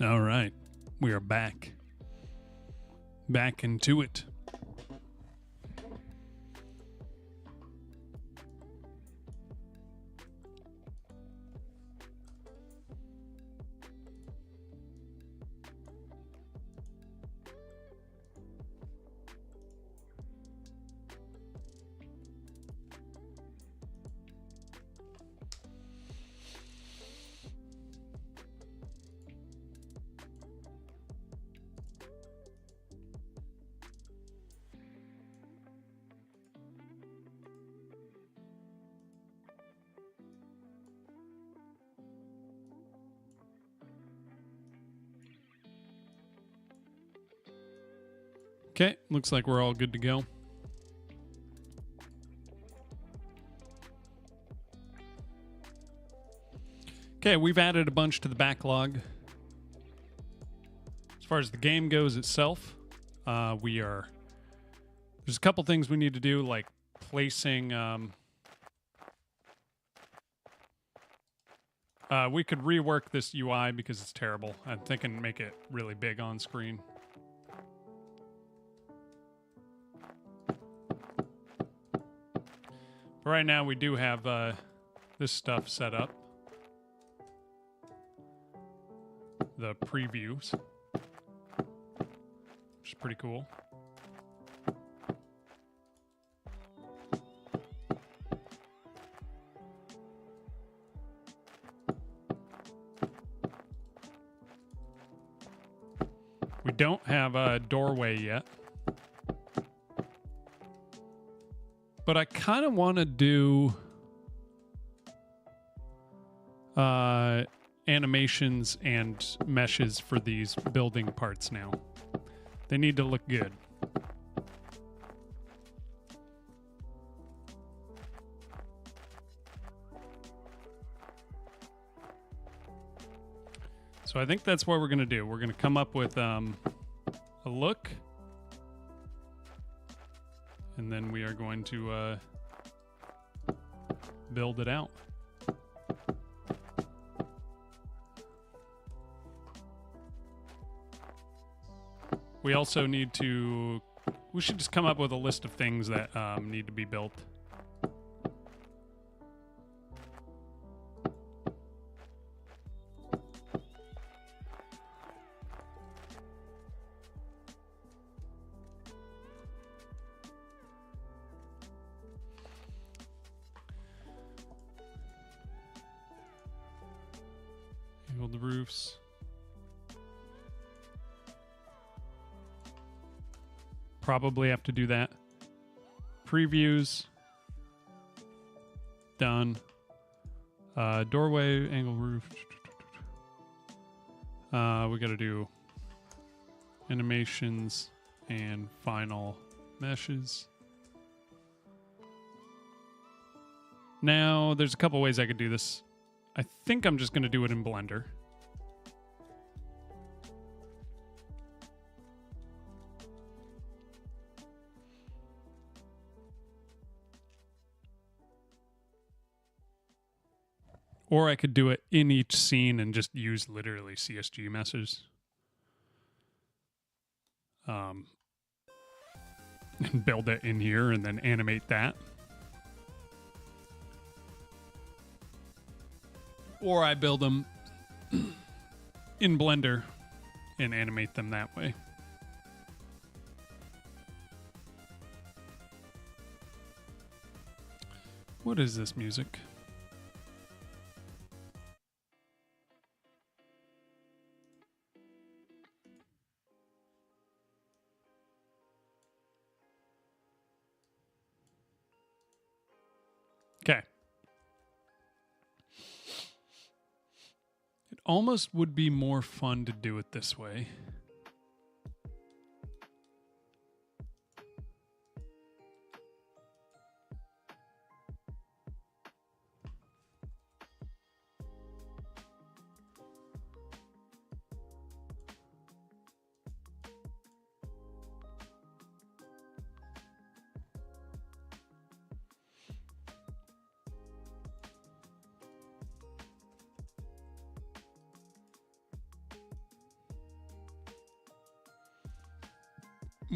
All right. We are back. Back into it. Okay, looks like we're all good to go. Okay, we've added a bunch to the backlog. As far as the game goes itself, there's a couple things we need to do, like placing, we could rework this UI because it's terrible. I'm thinking make it really big on screen. But right now we do have this stuff set up. The previews, which is pretty cool. We don't have a doorway yet. But I kind of want to do animations and meshes for these building parts now. They need to look good. So I think that's what we're going to do. We're going to come up with a look. And then we are going to build it out. We also need to... We should just come up with a list of things that need to be built. Build the roofs. Probably have to do that. Previews. Done. Doorway, angle roof. We got to do animations and final meshes. Now, there's a couple ways I could do this. I think I'm just going to do it in Blender. Or I could do it in each scene and just use literally CSG meshes. And build it in here and then animate that. Or I build them in Blender and animate them that way. What is this music? Okay. It almost would be more fun to do it this way.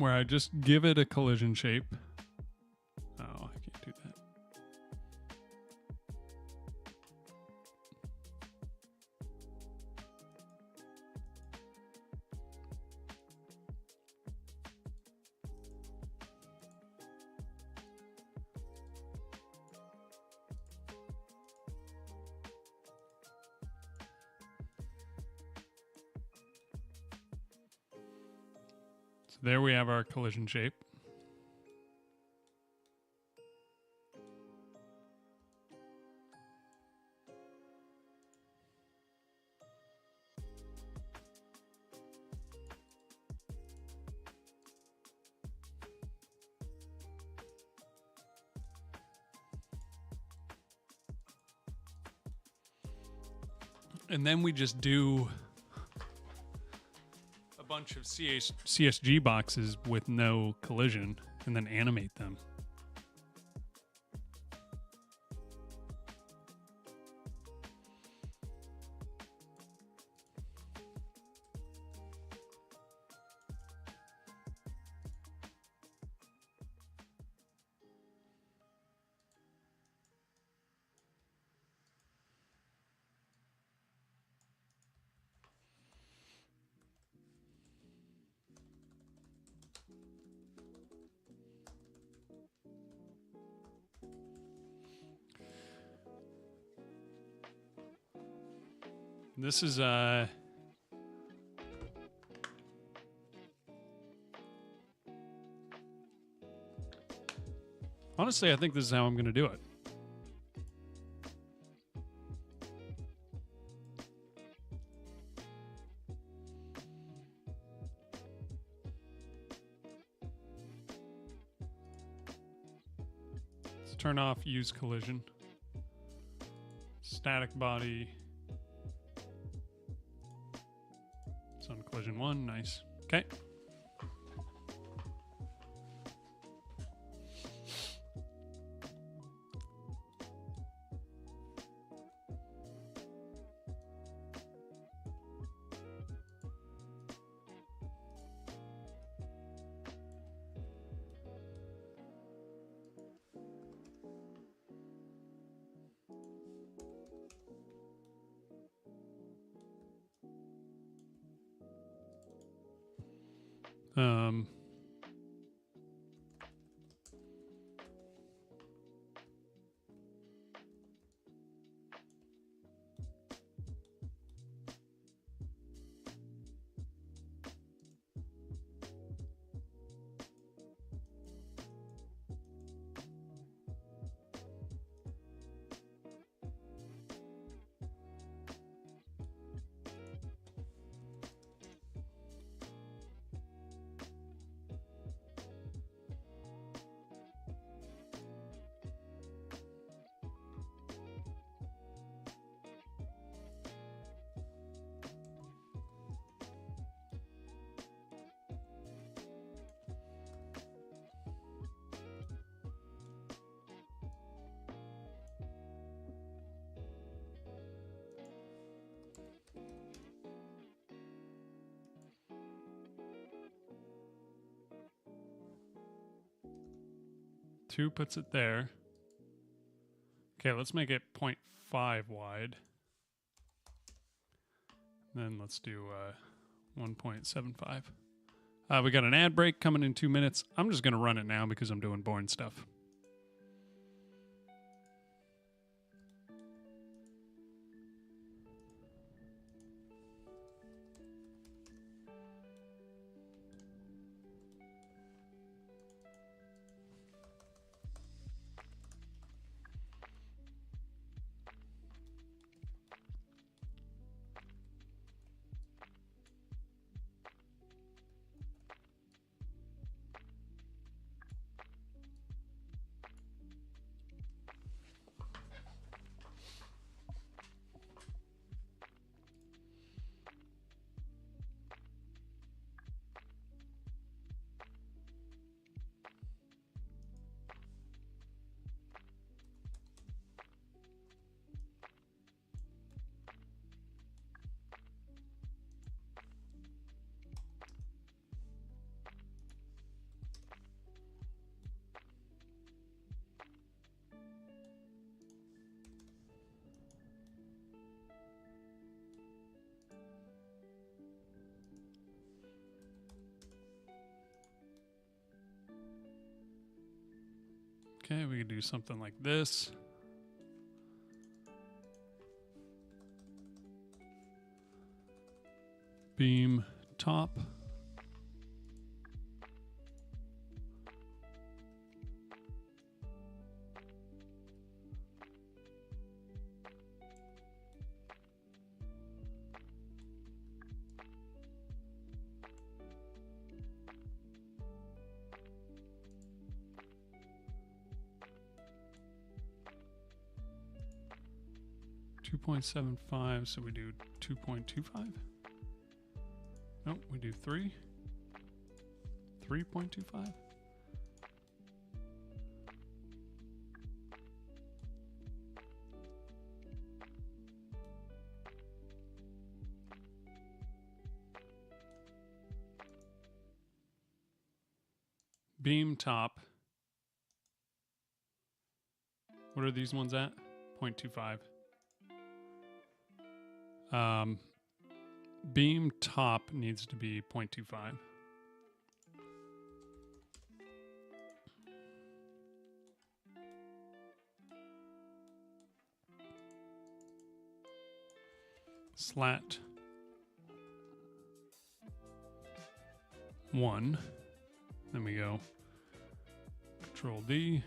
where I just give it a collision shape. Oh, I can't do that. So there we have our collision shape. And then we just do a bunch of CSG boxes with no collision and then animate them. This is honestly, I think this is how I'm going to do it. Let's turn off use collision. Static body. It's on collision 1, nice. Okay. Um, Two puts it there. Okay, let's make it 0.5 wide. Then let's do 1.75. We got an ad break coming in 2 minutes. I'm just going to run it now because I'm doing boring stuff. Okay, we could do something like this. Beam top. .75, so we do 2.25. Nope, we do 3. 3.25. Beam top. What are these ones at? 0.25. Beam top needs to be 0.25. Slat 1. Then we go Control D.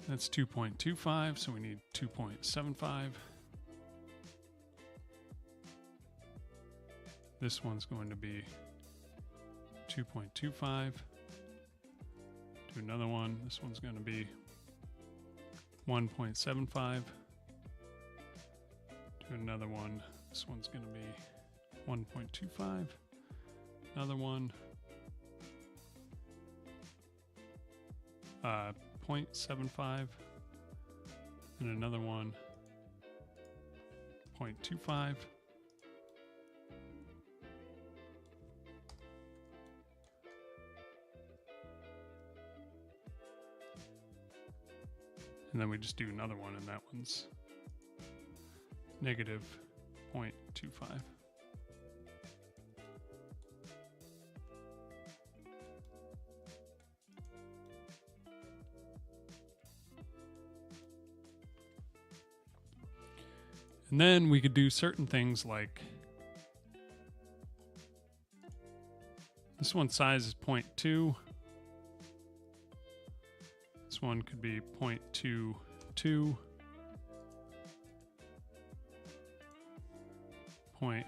That's 2.25, so we need 2.75. This one's going to be 2.25. Do another one. This one's going to be 1.75. Do another one. This one's going to be 1.25. Another one. 0.75, and another one 0.25. And then we just do another one, and that one's negative 0.25. And then we could do certain things like this one's size is 0.2. This one could be 0.22. 0.18.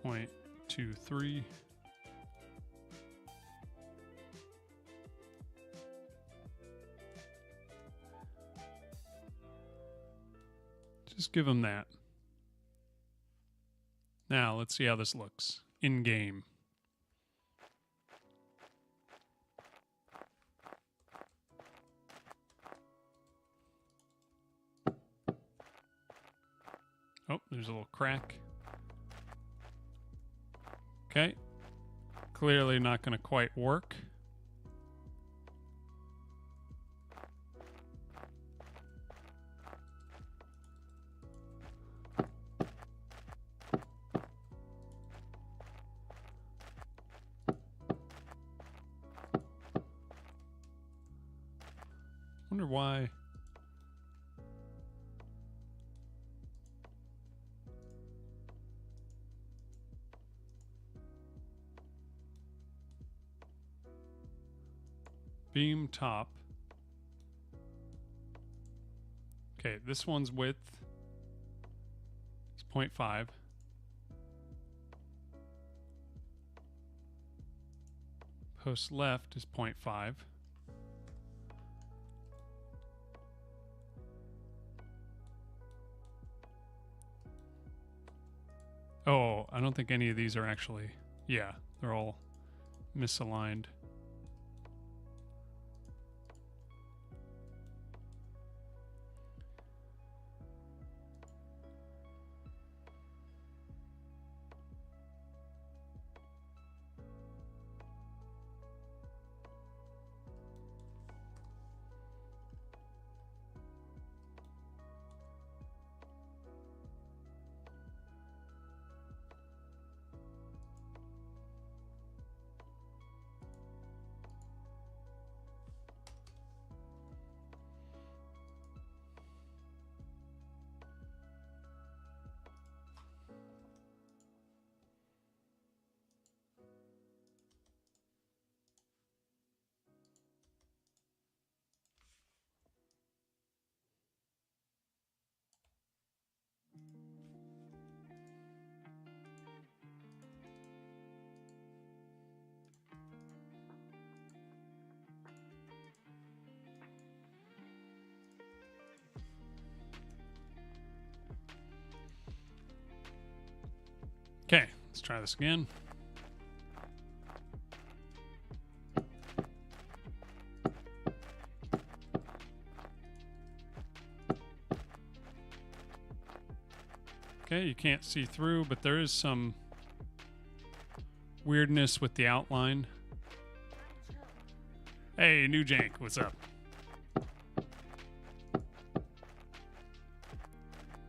0.23. Just give them that. Now, let's see how this looks in game. Oh, there's a little crack. Okay. Clearly not going to quite work. Wonder why. Beam top. Okay, this one's width is 0.5. Post left is 0.5. Oh, I don't think any of these are actually, yeah, they're all misaligned. try this again. Okay, you can't see through, but there is some weirdness with the outline. Hey, New Jank, what's up?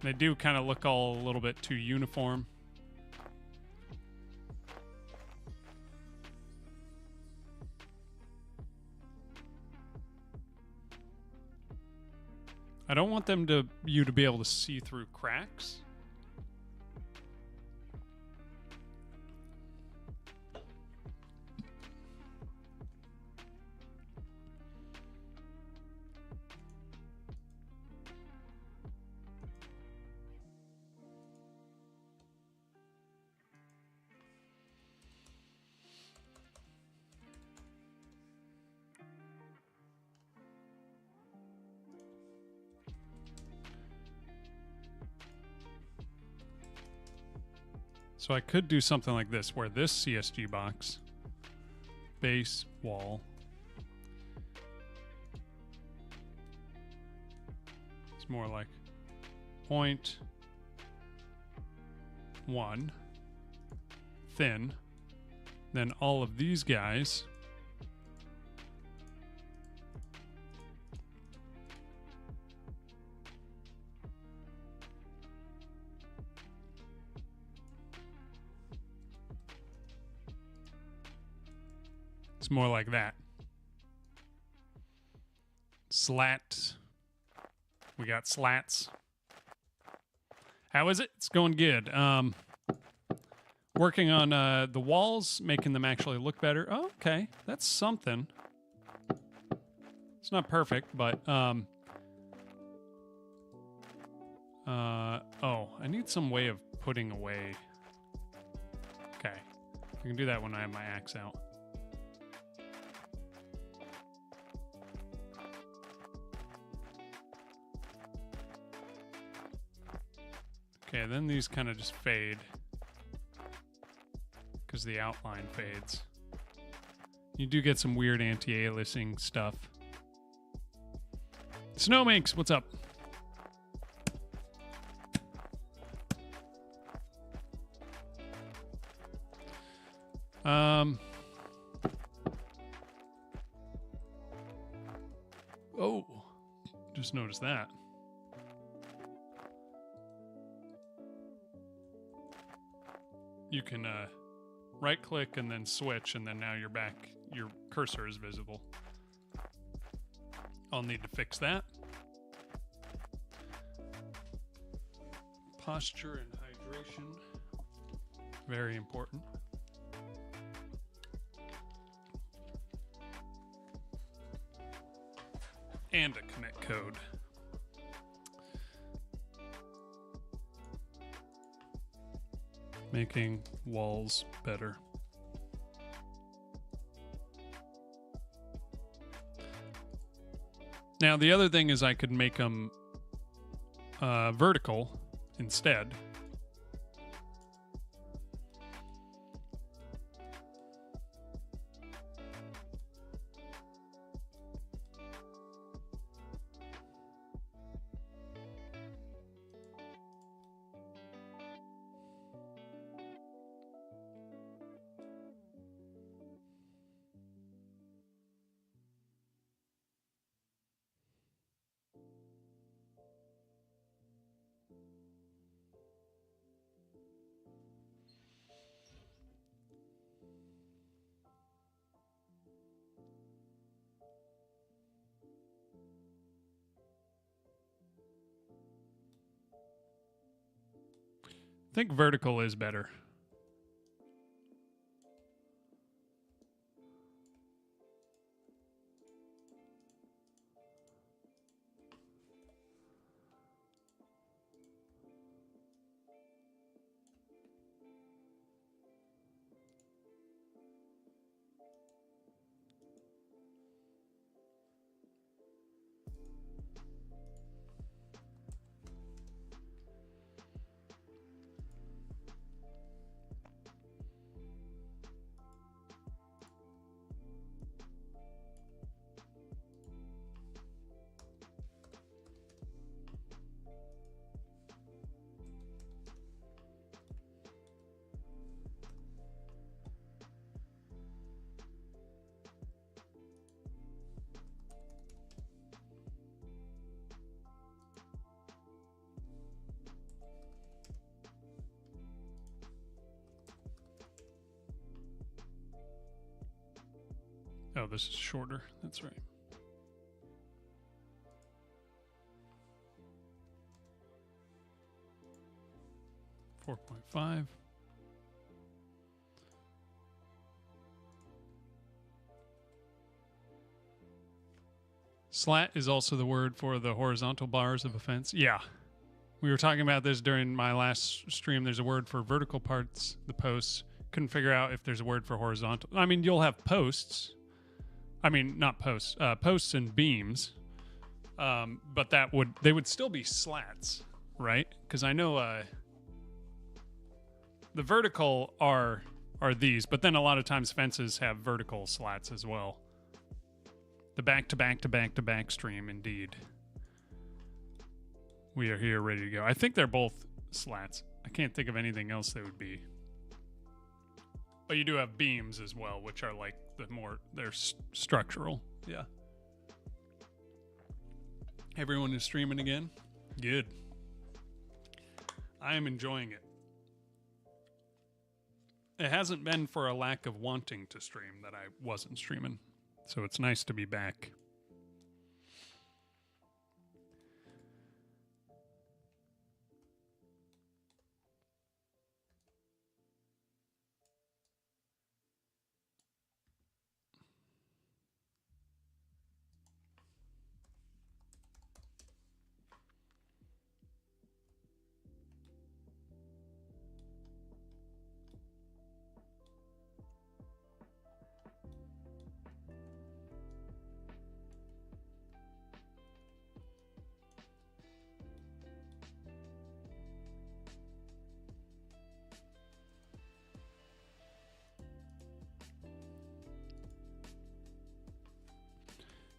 They do kind of look all a little bit too uniform. I don't want you to be able to see through cracks. So I could do something like this, where this CSG box, base, wall, it's more like 0.1 thin. Then all of these guys it's more like that. Slat. We got slats. How is it? It's going good. Working on the walls, making them actually look better. Oh, okay, that's something. It's not perfect, but oh, I need some way of putting away. Okay, I can do that when I have my axe out. Okay, then these kind of just fade because the outline fades. You do get some weird anti-aliasing stuff. Snowminx, what's up? Oh, just noticed that. You can right click and then switch, and then now you're back. Your cursor is visible. I'll need to fix that. Posture and hydration, very important. And a commit code. Making walls better. Now, the other thing is I could make them vertical instead. I think vertical is better. Oh, this is shorter. That's right. .5. Slat is also the word for the horizontal bars of a fence. Yeah. We were talking about this during my last stream. There's a word for vertical parts, the posts. Couldn't figure out if there's a word for horizontal. I mean, you'll have posts. I mean, not posts. Posts and beams. But they would still be slats, right? Because I know the vertical are these, but then a lot of times fences have vertical slats as well. The back to back to back to back stream, indeed. We are here ready to go. I think they're both slats. I can't think of anything else they would be. But you do have beams as well, which are like they're structural. Yeah. Everyone is streaming again? Good. I am enjoying it. It hasn't been for a lack of wanting to stream that I wasn't streaming. So it's nice to be back.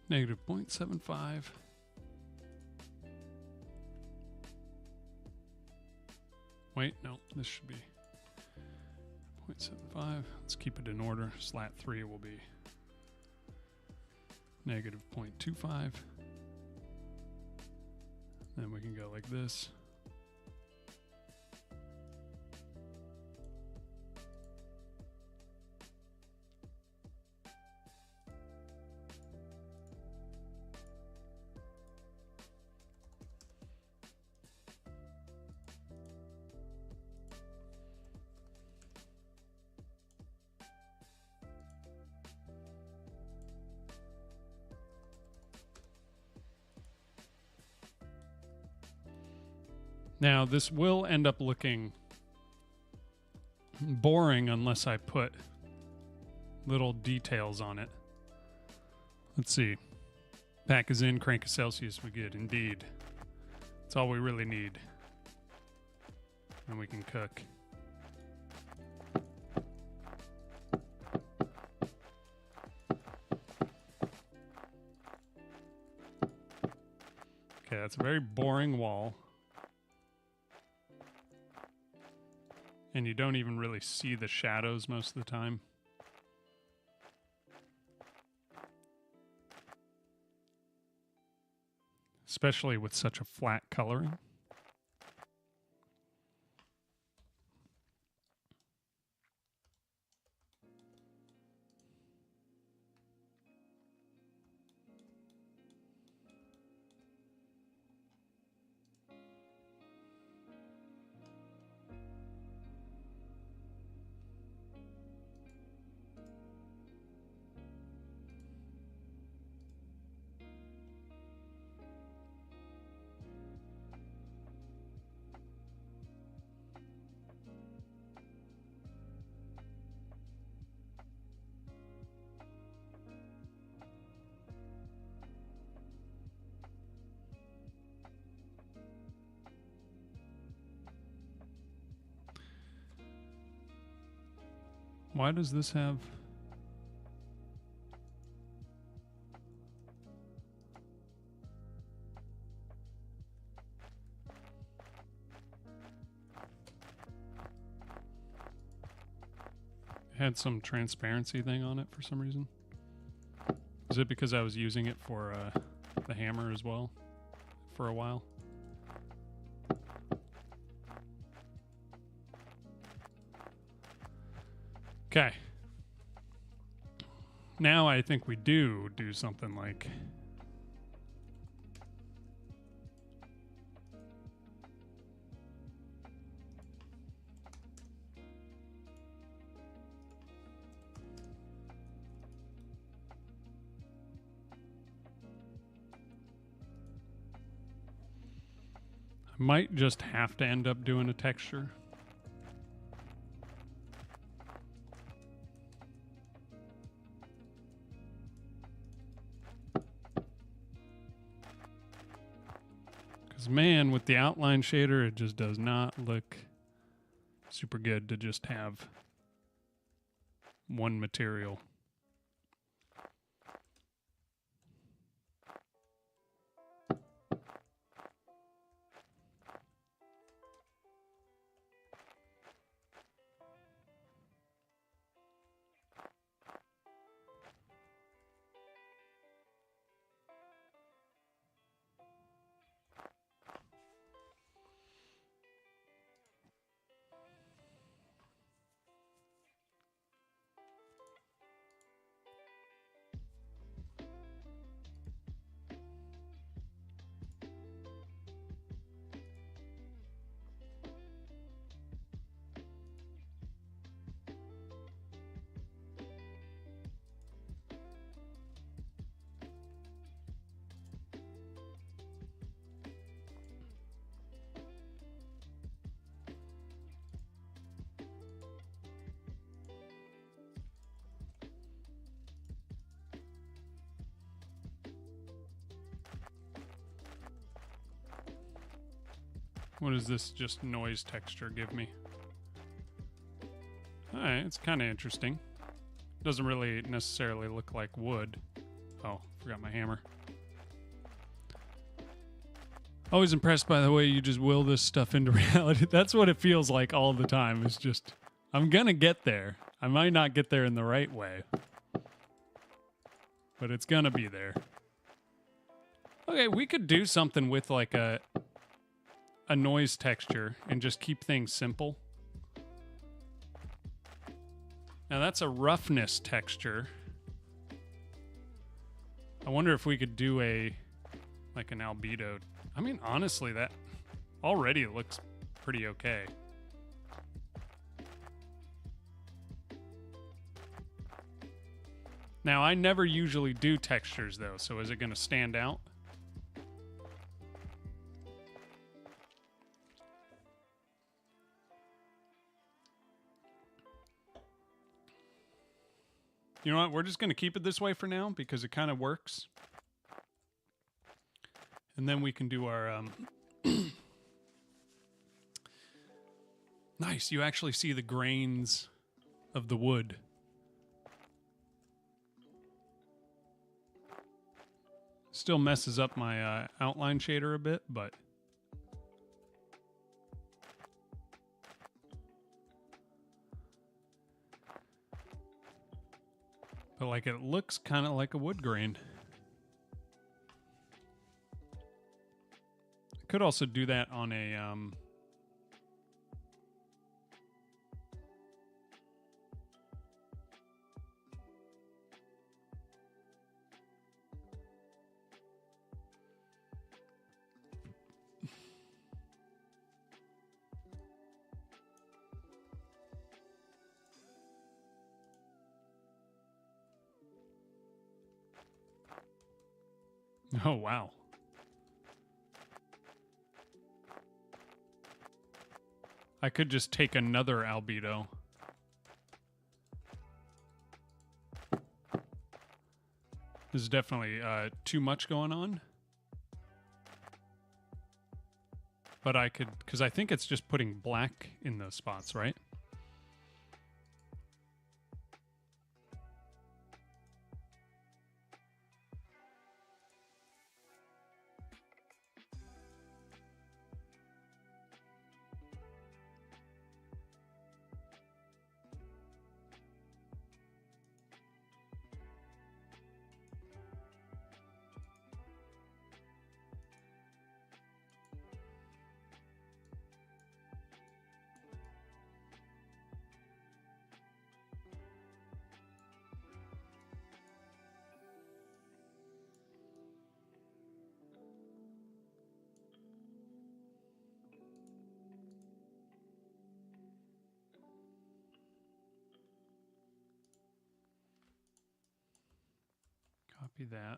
Negative 0.75. Wait, no, this should be 0.75. Let's keep it in order. Slat 3 will be negative 0.25. Then we can go like this. Now, this will end up looking boring unless I put little details on it. Let's see. Pack is in, crank is Celsius, we good. Indeed. That's all we really need. And we can cook. Okay, that's a very boring wall. And you don't even really see the shadows most of the time. Especially with such a flat coloring. Why does this have... It had some transparency thing on it for some reason. Is it because I was using it for the hammer as well for a while? Okay. Now I think we do something like... I might just have to end up doing a texture. Because, man, with the outline shader, it just does not look super good to just have one material. What does this just noise texture give me? Alright, it's kind of interesting. Doesn't really necessarily look like wood. Oh, forgot my hammer. Always impressed by the way you just will this stuff into reality. That's what it feels like all the time. It's just, I'm gonna get there. I might not get there in the right way, but it's gonna be there. Okay, we could do something with like a noise texture and just keep things simple. Now that's a roughness texture. I wonder if we could do like an albedo. I mean, honestly, that already looks pretty okay. Now, I never usually do textures though, so is it going to stand out? You know what? We're just going to keep it this way for now because it kind of works. And then we can do our... Nice. You actually see the grains of the wood. Still messes up my outline shader a bit, but... But like it looks kind of like a wood grain. I could also do that on a Oh, wow. I could just take another albedo. There's definitely too much going on. But I could, because I think it's just putting black in those spots, right? Copy that.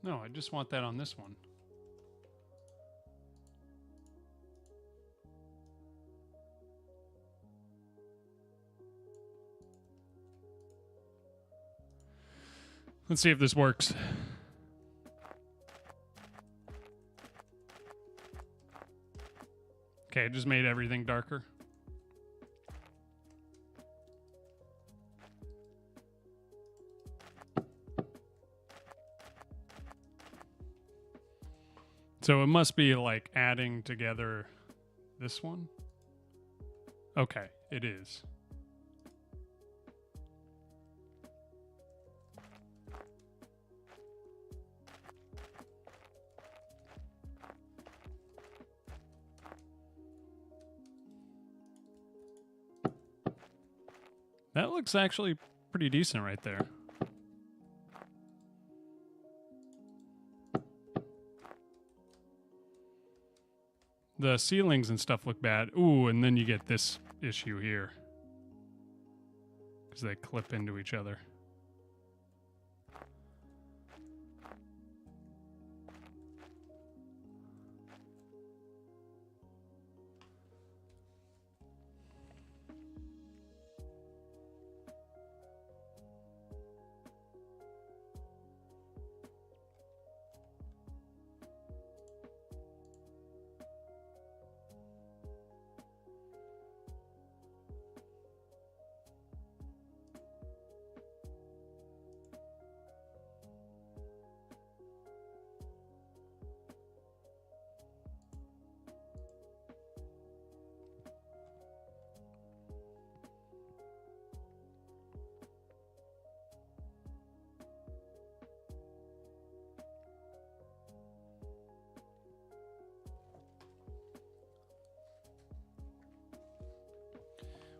No, I just want that on this one. Let's see if this works. Okay, it just made everything darker. So it must be like adding together this one. Okay, it is. That looks actually pretty decent right there. The ceilings and stuff look bad. Ooh, and then you get this issue here. Because they clip into each other.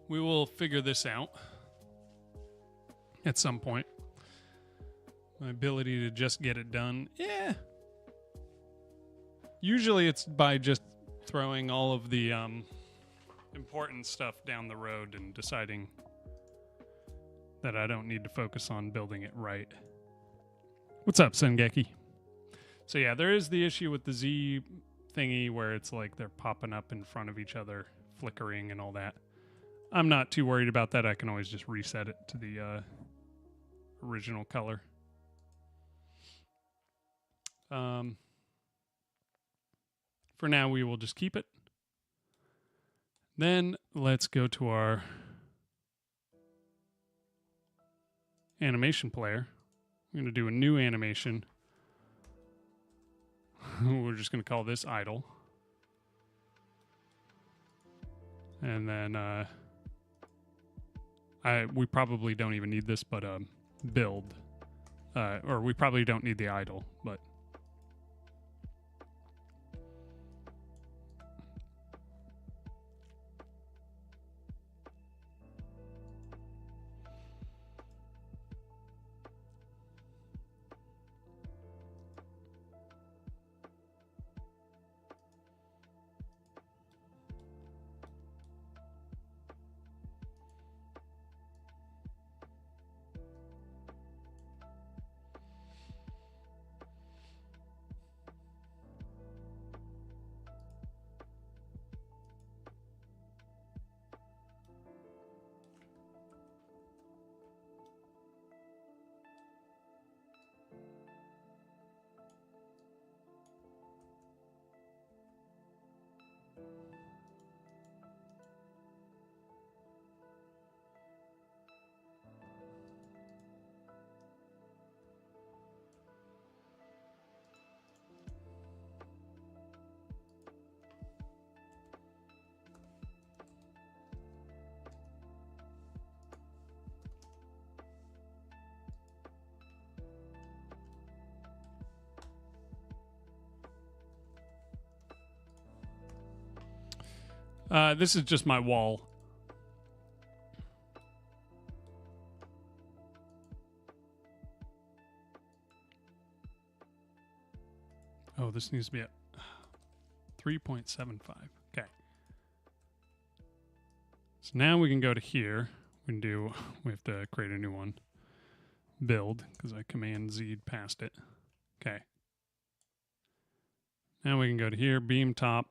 We will figure this out at some point. My ability to just get it done, yeah. Usually it's by just throwing all of the important stuff down the road and deciding that I don't need to focus on building it right. What's up, Sengeki? So yeah, there is the issue with the Z thingy where it's like they're popping up in front of each other, flickering and all that. I'm not too worried about that. I can always just reset it to the original color. For now, we will just keep it. Then let's go to our animation player. I'm going to do a new animation. We're just going to call this idle. And then we probably don't even need this, but build. Or we probably don't need the idle, but This is just my wall. Oh, this needs to be at 3.75. Okay. So now we can go to here. We have to create a new one. Build, because I Command Z'd past it. Okay. Now we can go to here, beam top.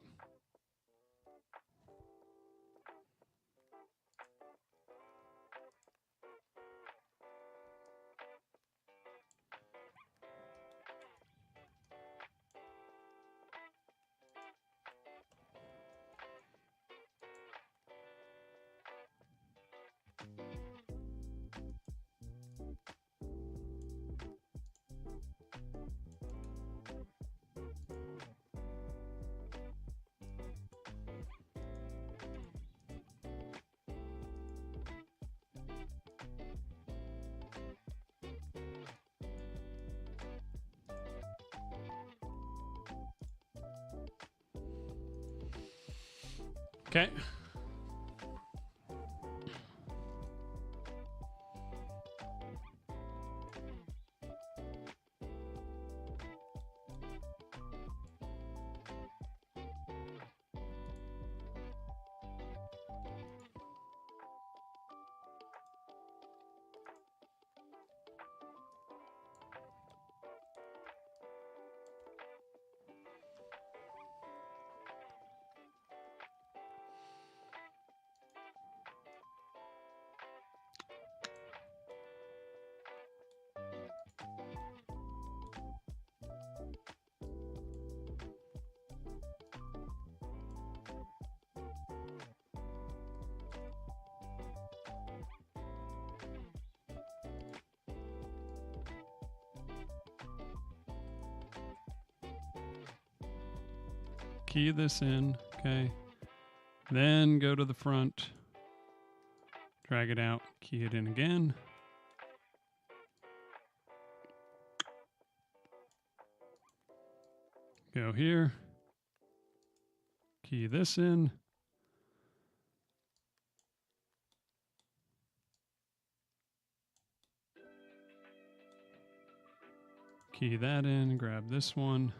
Okay. Key this in, okay. Then go to the front, drag it out, key it in again. Go here, key this in. Key that in, grab this one.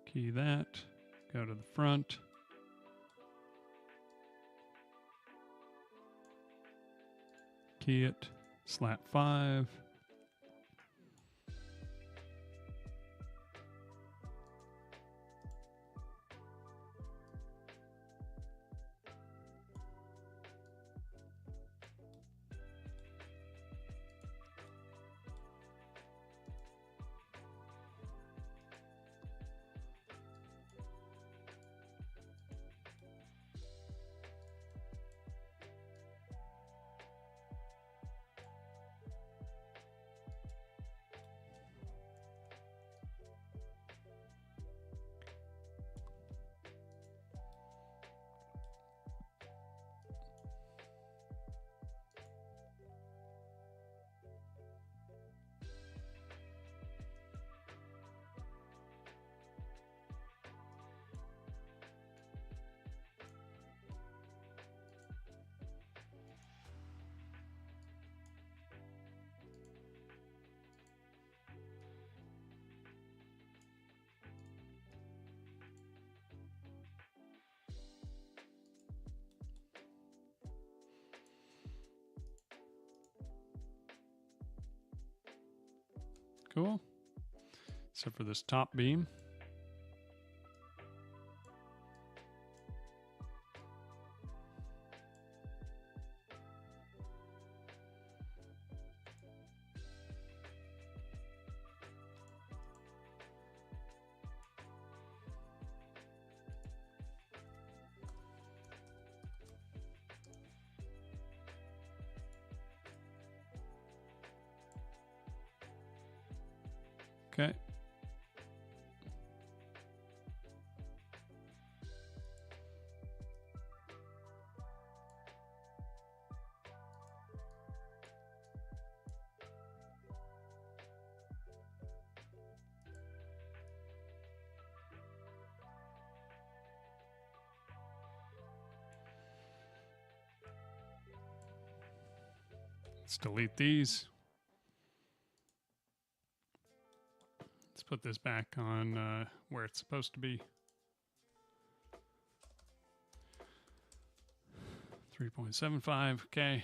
Key that, go to the front. Key it, slat 5. Cool. So for this top beam, okay. Let's delete these. Let's put this back on where it's supposed to be. 3.75, okay.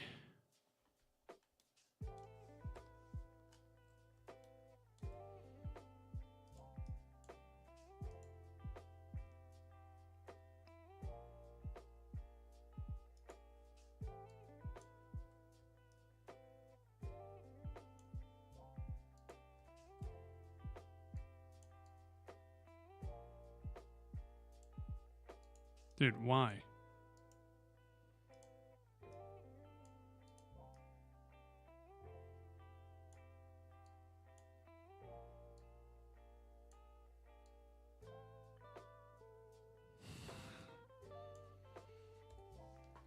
Dude, why?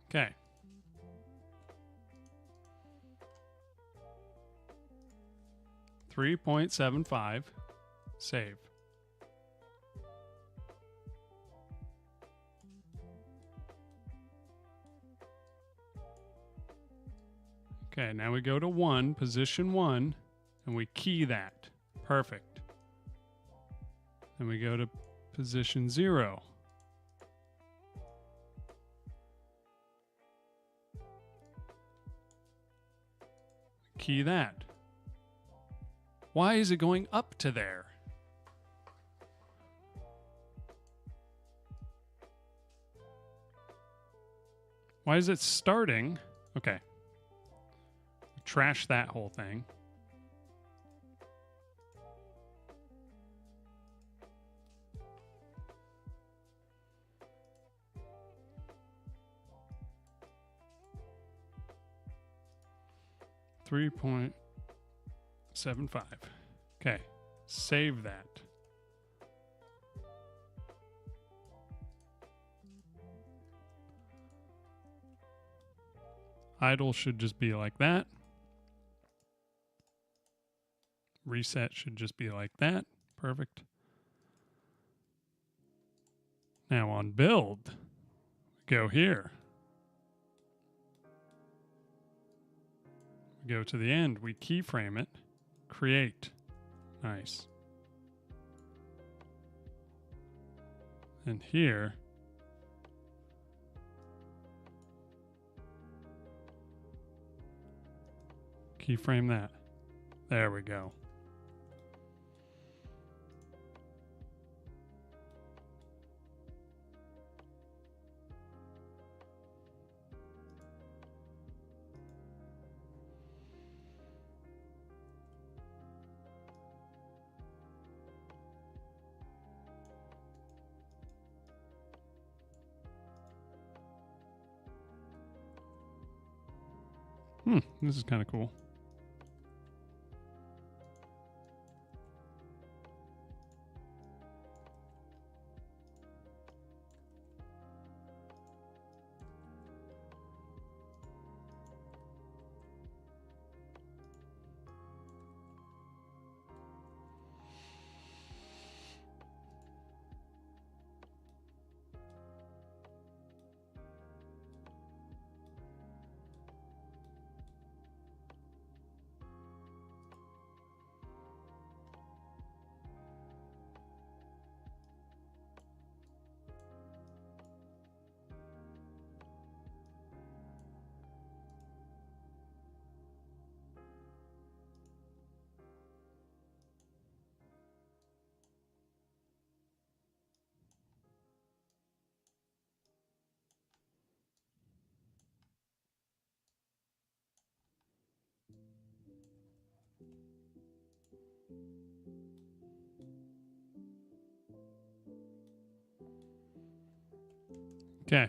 Okay. $3.75. Save. Okay, now we go to 1, position 1, and we key that. Perfect. Then we go to position 0. Key that. Why is it going up to there? Why is it starting? Okay. Trash that whole thing. $3.75. Okay. Save that. Idle should just be like that. Reset should just be like that. Perfect. Now on build, go here. We go to the end, we keyframe it, create. Nice. And here, keyframe that. There we go. This is kind of cool. Okay.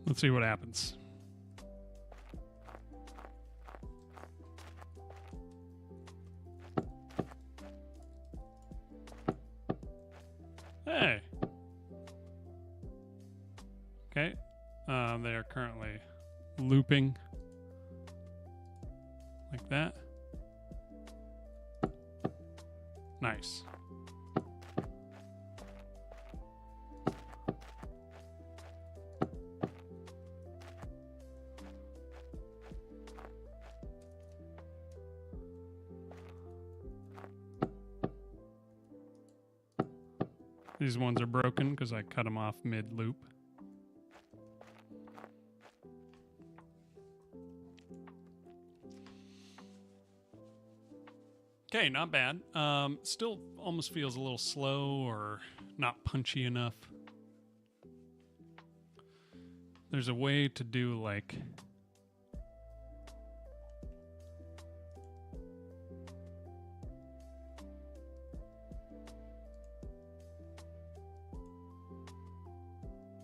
Let's see what happens. Hey. looping like that. Nice. These ones are broken because I cut them off mid-loop. Okay, not bad. Still almost feels a little slow or not punchy enough. There's a way to do like...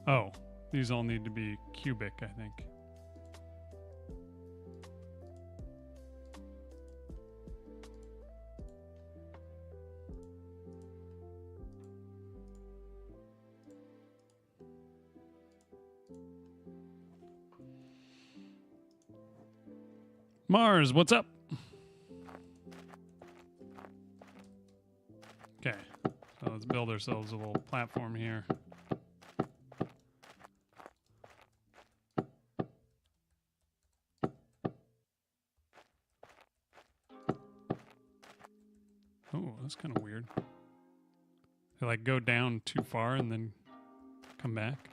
Oh, these all need to be cubic, I think. Mars, what's up? Okay, so let's build ourselves a little platform here. Oh, that's kind of weird. They like go down too far and then come back.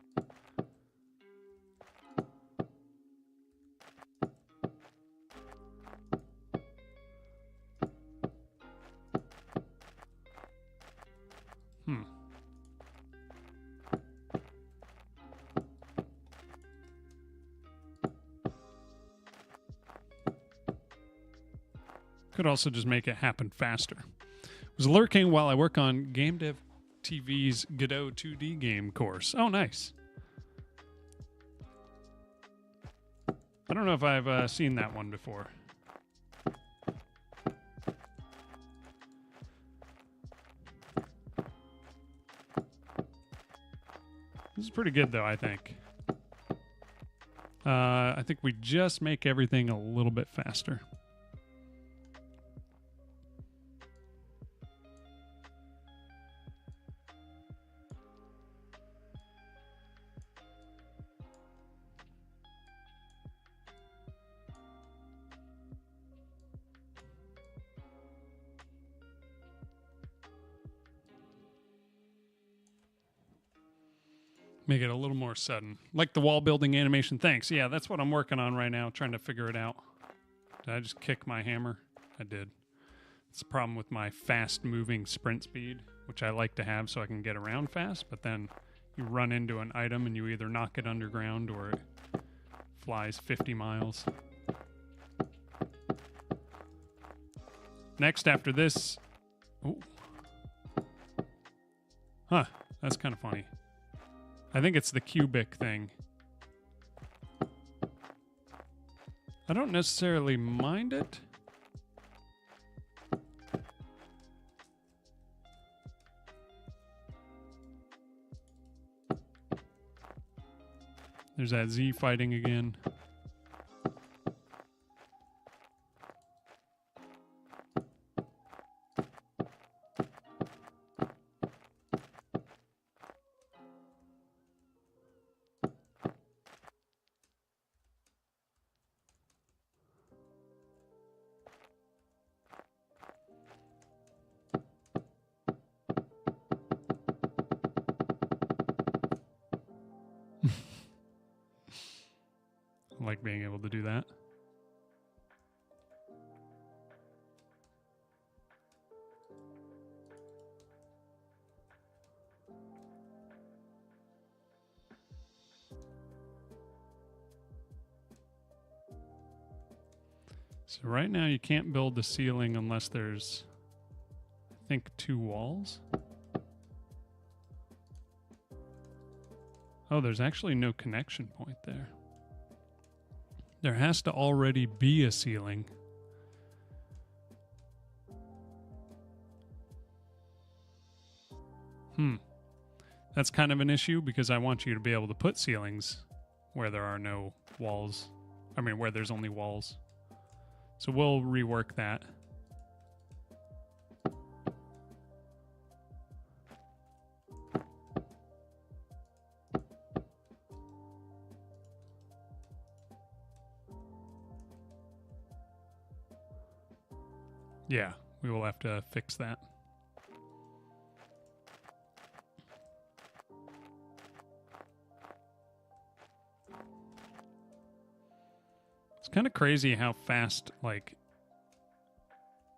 Could also just make it happen faster. Was lurking while I work on Game Dev TV's Godot 2D game course. Oh, nice. I don't know if I've seen that one before. This is pretty good, though, I think. I think we just make everything a little bit faster. Make it a little more sudden. Like the wall building animation. Thanks. Yeah, that's what I'm working on right now, trying to figure it out. Did I just kick my hammer? I did. It's a problem with my fast moving sprint speed, which I like to have so I can get around fast, but then you run into an item and you either knock it underground or it flies 50 miles. Next after this... Oh. Huh, that's kind of funny. I think it's the cubic thing. I don't necessarily mind it. There's that Z fighting again. I like being able to do that. So right now you can't build the ceiling unless there's, I think, 2 walls. Oh, there's actually no connection point there. There has to already be a ceiling. That's kind of an issue because I want you to be able to put ceilings where there are no walls I mean, where there's only walls. So we'll rework that. Yeah, we will have to fix that. It's kind of crazy how fast, like,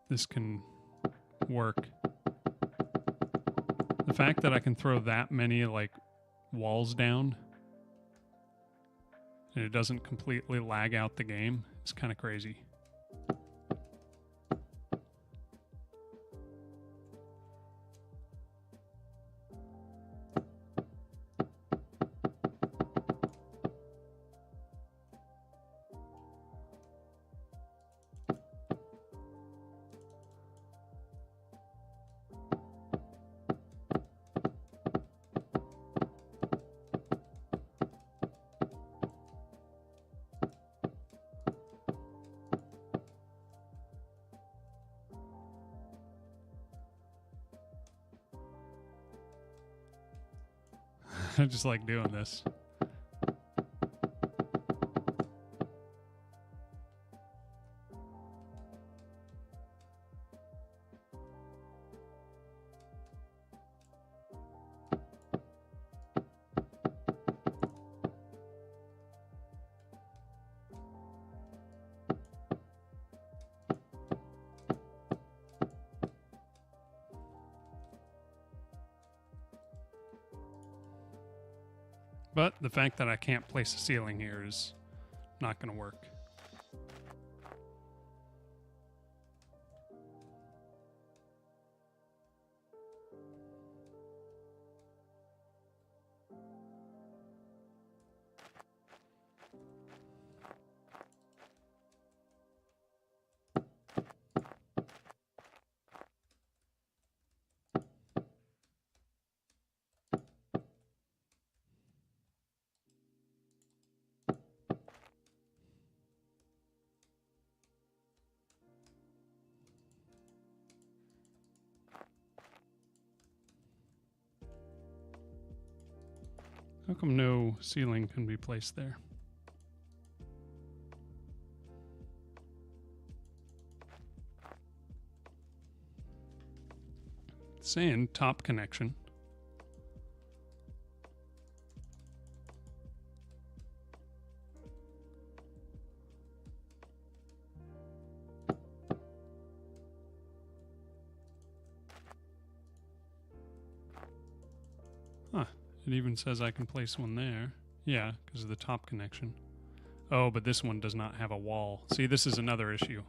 this can work. The fact that I can throw that many, like, walls down and it doesn't completely lag out the game is kind of crazy. I just like doing this. But the fact that I can't place a ceiling here is not going to work. How come no ceiling can be placed there? It's saying top connection. Huh. It even says I can place one there. Yeah, because of the top connection. Oh, but this one does not have a wall. See, this is another issue.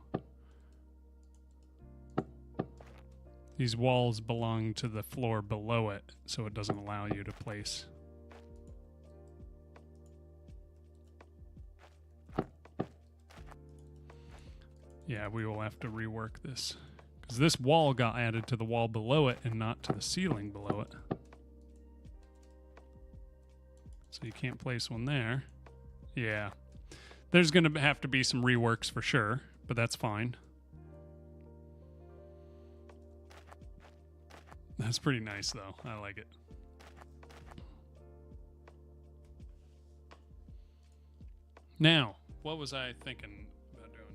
These walls belong to the floor below it, so it doesn't allow you to place. Yeah, we will have to rework this. Because this wall got added to the wall below it and not to the ceiling below it. So you can't place one there. Yeah. There's going to have to be some reworks for sure, but that's fine. That's pretty nice, though. I like it. Now, what was I thinking about doing?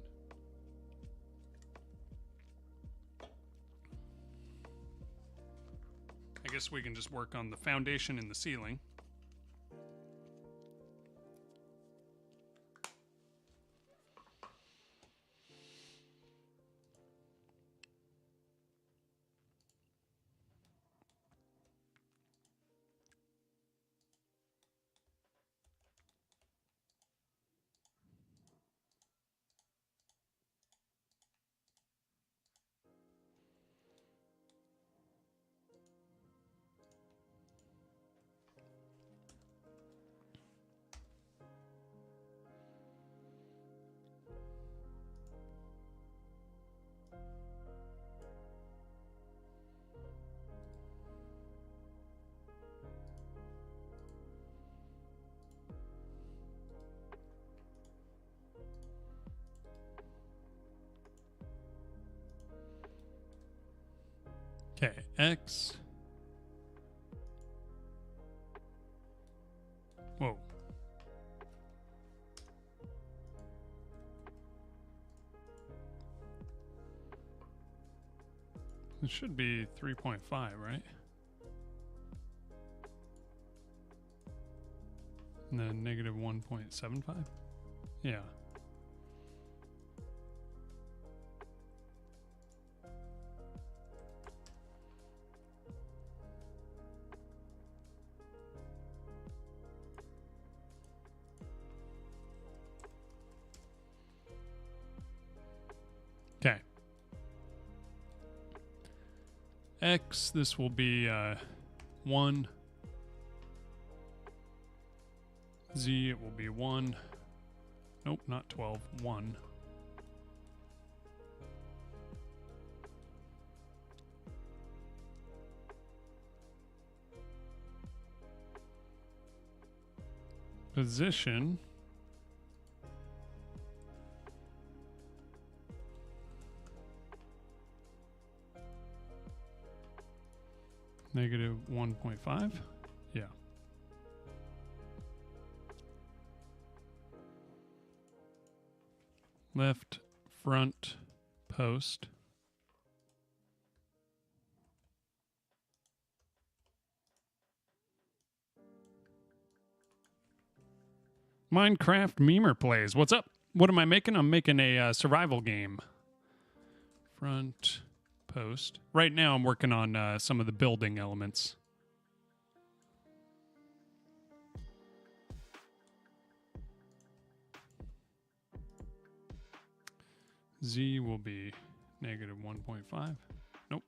I guess we can just work on the foundation and the ceiling. Okay, X. Whoa. It should be 3.5, right? And then negative 1.75? Yeah. Okay. X, this will be 1. Z, it will be 1. Nope, not 12. 1. Position. Negative 1.5. Yeah. Left front post. Minecraft Memer plays. What's up? What am I making? I'm making a survival game. Front post. Right now I'm working on some of the building elements. Z will be negative 1.5. Nope.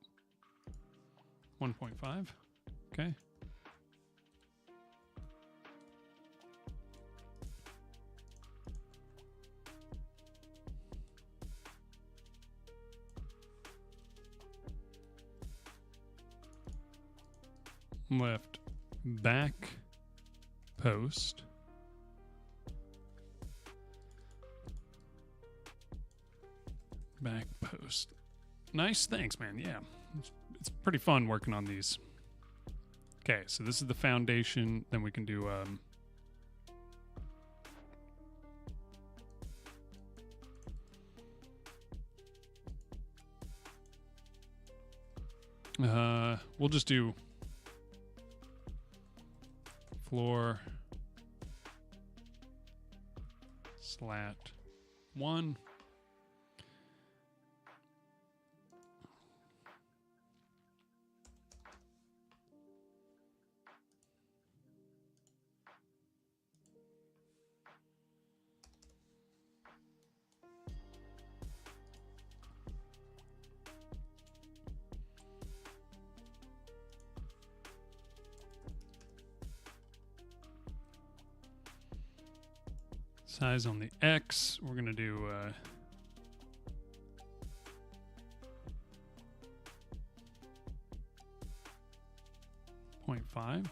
1.5. Okay. Left back post. Back post. Nice, thanks, man. Yeah, it's pretty fun working on these. Okay, so this is the foundation. Then we can do we'll just do floor slat 1. Size on the X, we're going to do 0.5.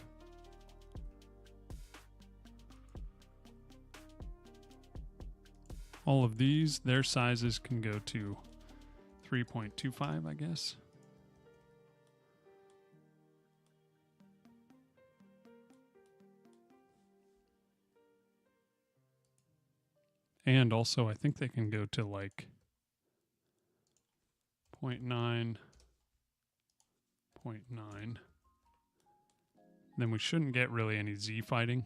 All of these, their sizes can go to 3.25, I guess. And also, I think they can go to like 0.9, 0.9. Then we shouldn't get really any Z fighting.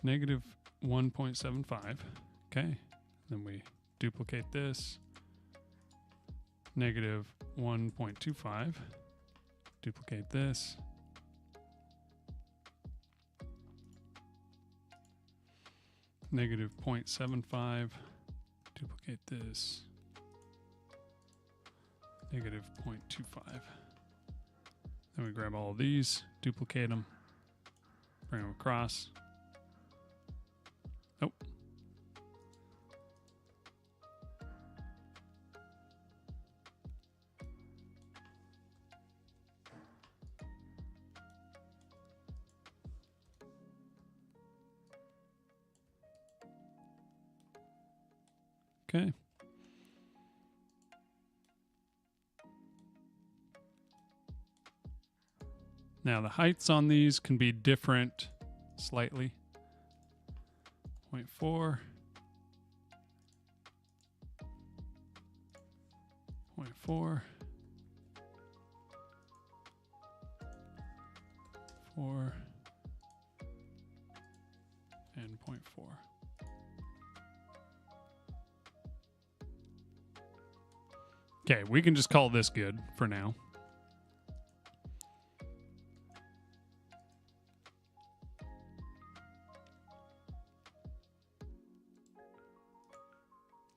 Negative 1.75. Okay. Then we duplicate this. Negative 1.25. Duplicate this. Negative 0.75. Duplicate this. Negative 0.25. Then we grab all of these, duplicate them, bring them across. Nope. Okay. Now the heights on these can be different slightly. 0.4. 0.4. 4. And 0.4. Okay, we can just call this good for now.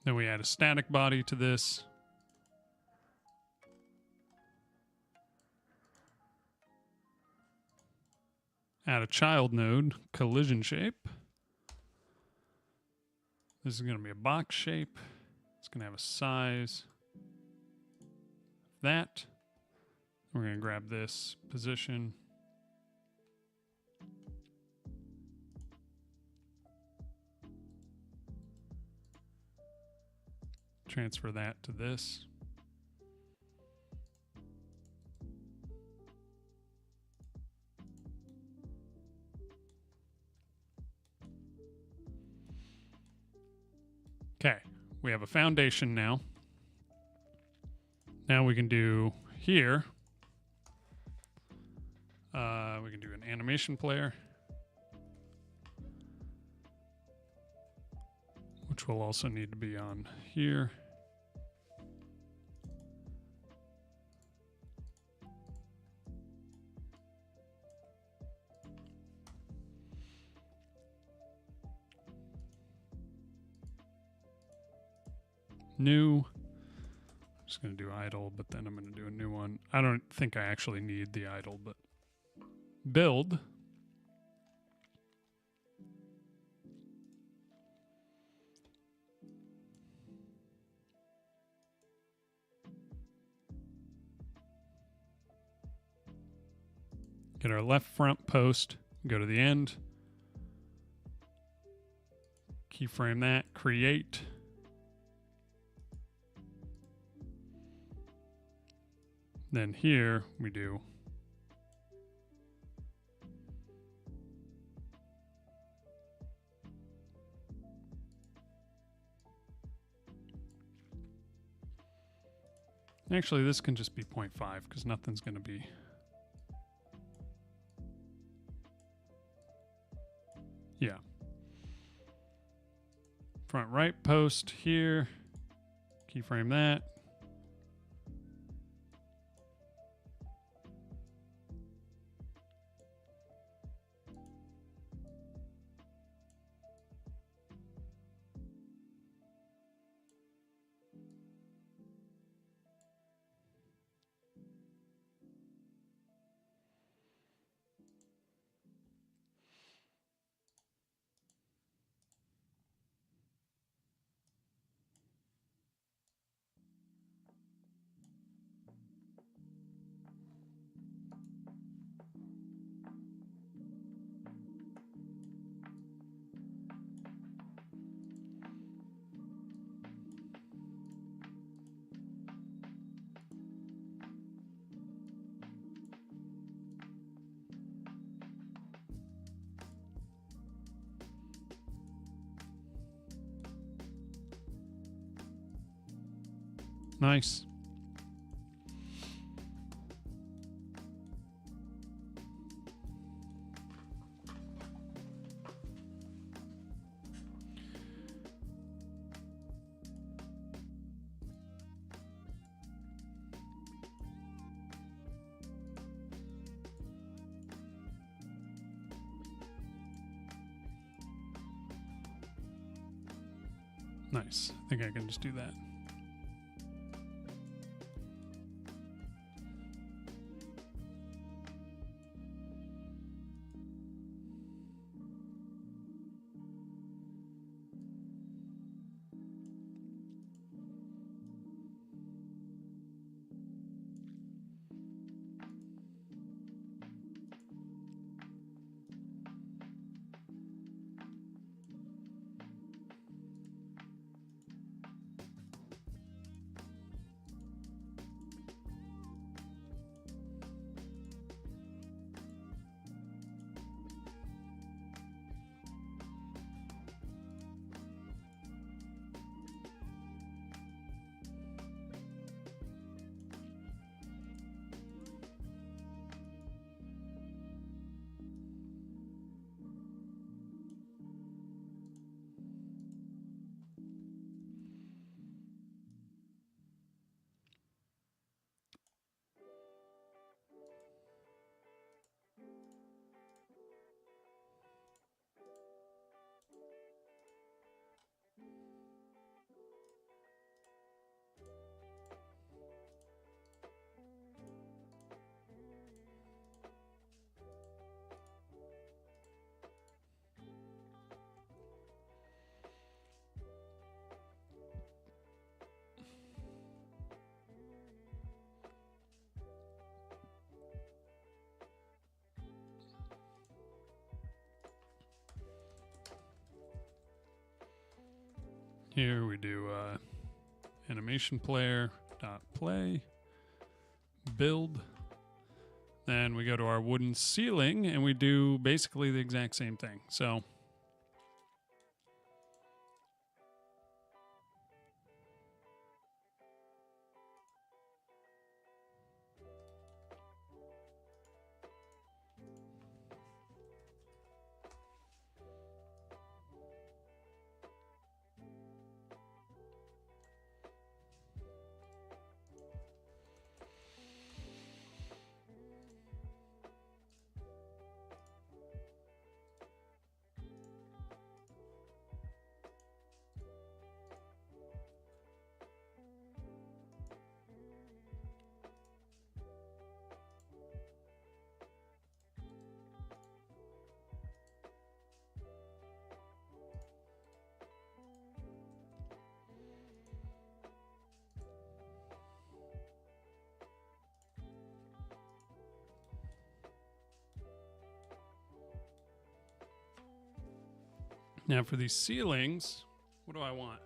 Then we add a static body to this. Add a child node, collision shape. This is going to be a box shape. It's going to have a size. That. We're going to grab this position. Transfer that to this. Okay, we have a foundation now. Now we can do here. We can do an animation player, which will also need to be on here. New. I'm just going to do idle, but then I'm going to do a new one. I don't think I actually need the idle, but build. Get our left front post, go to the end, keyframe that, create. Then here we do actually this can just be 0.5 because nothing's going to be front right post here, keyframe that. Nice. Nice. I think I can just do that. Here we do animation player dot play build. Then we go to our wooden ceiling and we do basically the exact same thing. So now for these ceilings, what do I want?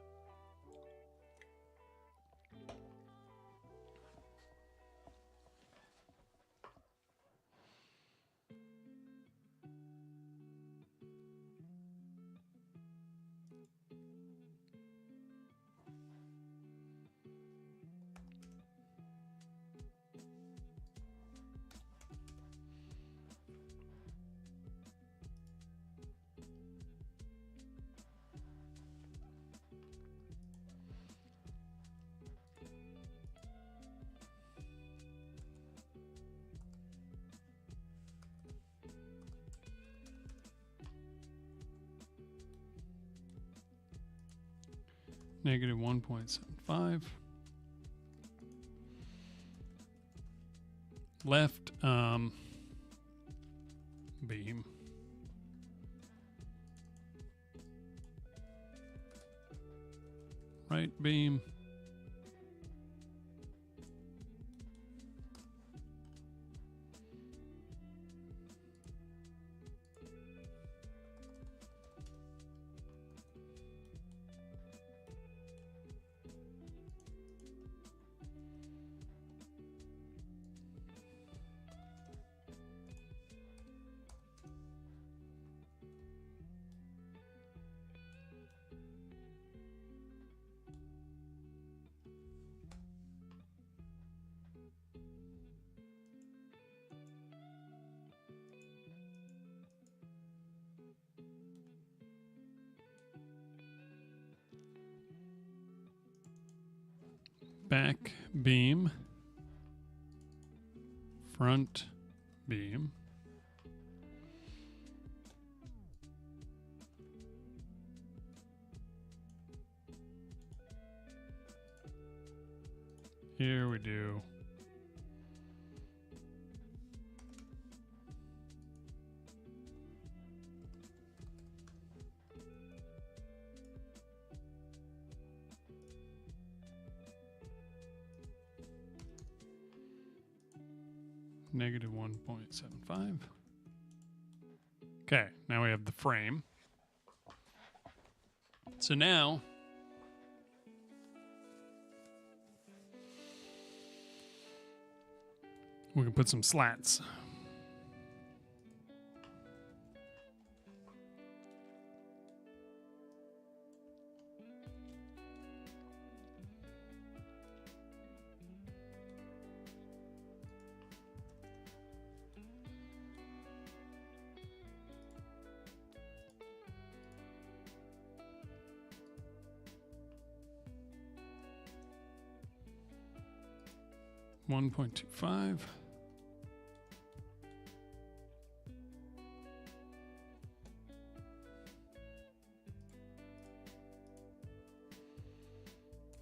Negative 1.75. Left beam. Right beam. Back beam, front beam, here we do negative 1.75. Okay, now we have the frame. So now we can put some slats. $1.25.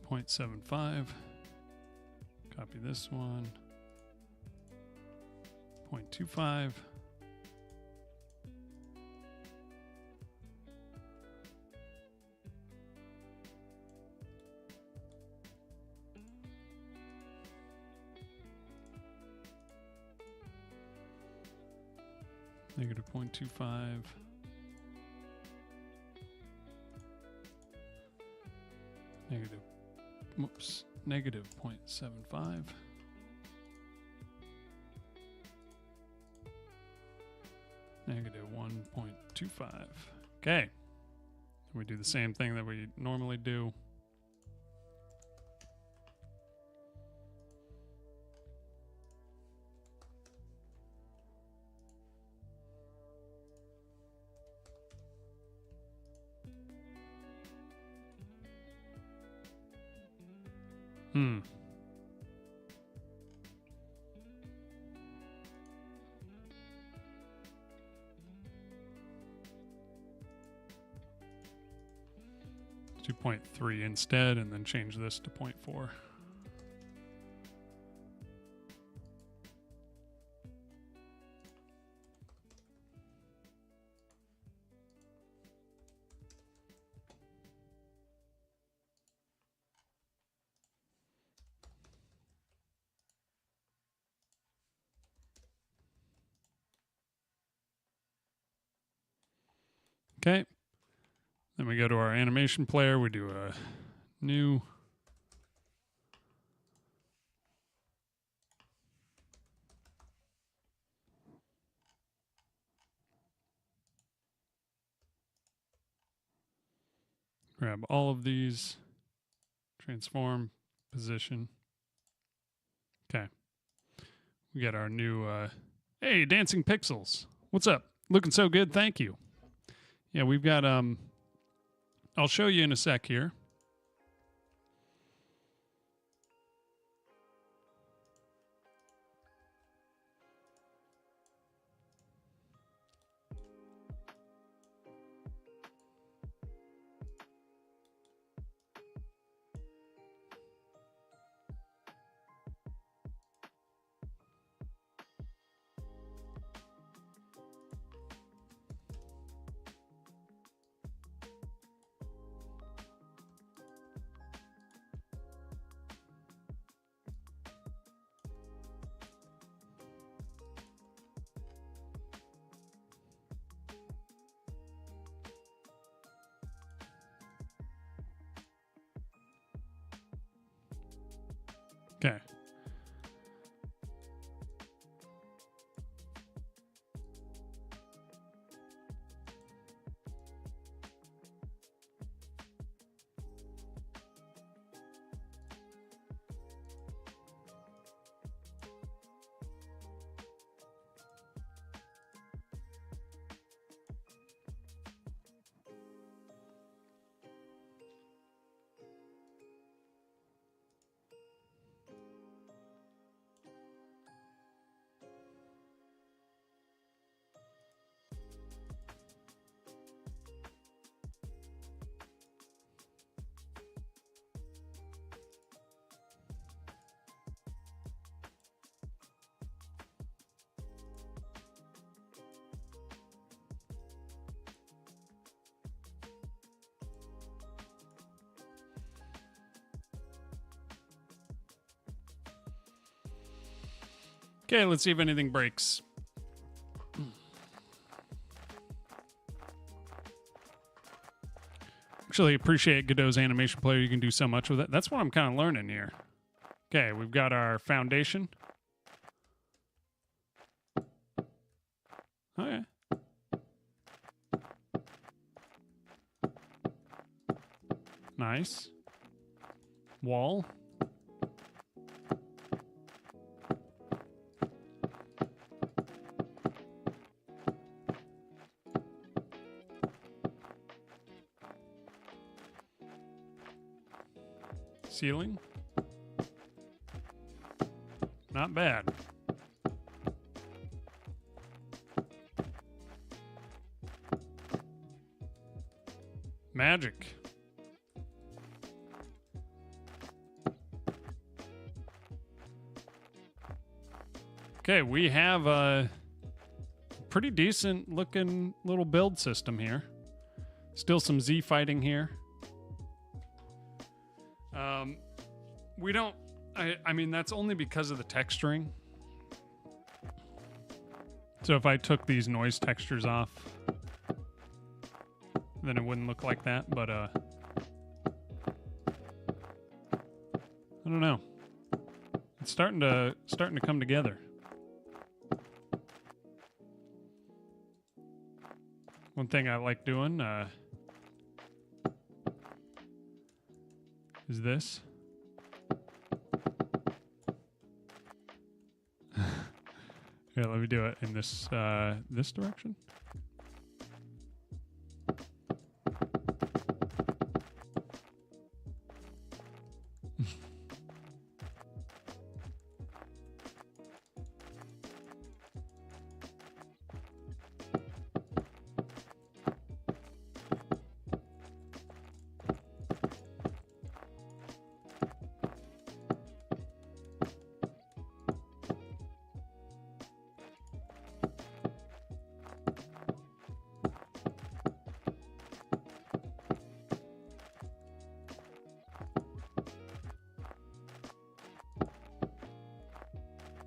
$0.75. Copy this one. $0.25. Negative 0.25. Negative, whoops, negative 0.75. Negative 1.25. Okay. We do the same thing that we normally do. Hmm. Do 0.3 instead, and then change this to 0.4. Okay. Then we go to our animation player. We do a new. Grab all of these. Transform, position. Okay. We got our new, hey, dancing pixels. What's up? Looking so good. Thank you. Yeah, we've got, I'll show you in a sec here. Okay. Okay, let's see if anything breaks. Actually, appreciate Godot's animation player. You can do so much with it. That's what I'm kind of learning here. Okay, we've got our foundation. Okay. Nice. Wall. Ceiling. Not bad. Magic. Okay, we have a pretty decent looking little build system here. Still some Z fighting here. We don't, I mean, that's only because of the texturing. So if I took these noise textures off, then it wouldn't look like that, but don't know. It's starting to come together. One thing I like doing is this. Here, let me do it in this this direction.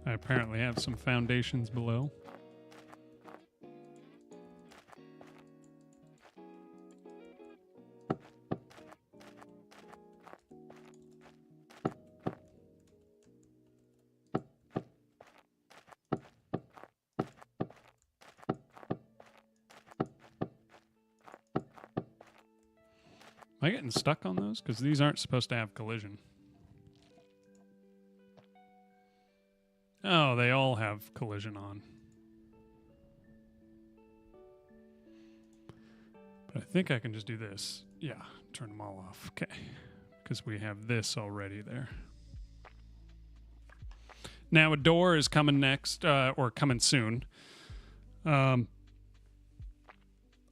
I apparently have some foundations below. Am I getting stuck on those? Because these aren't supposed to have collision. Oh, they all have collision on. But I think I can just do this. Yeah, turn them all off. Okay. Because we have this already there. Now a door is coming next, or coming soon. I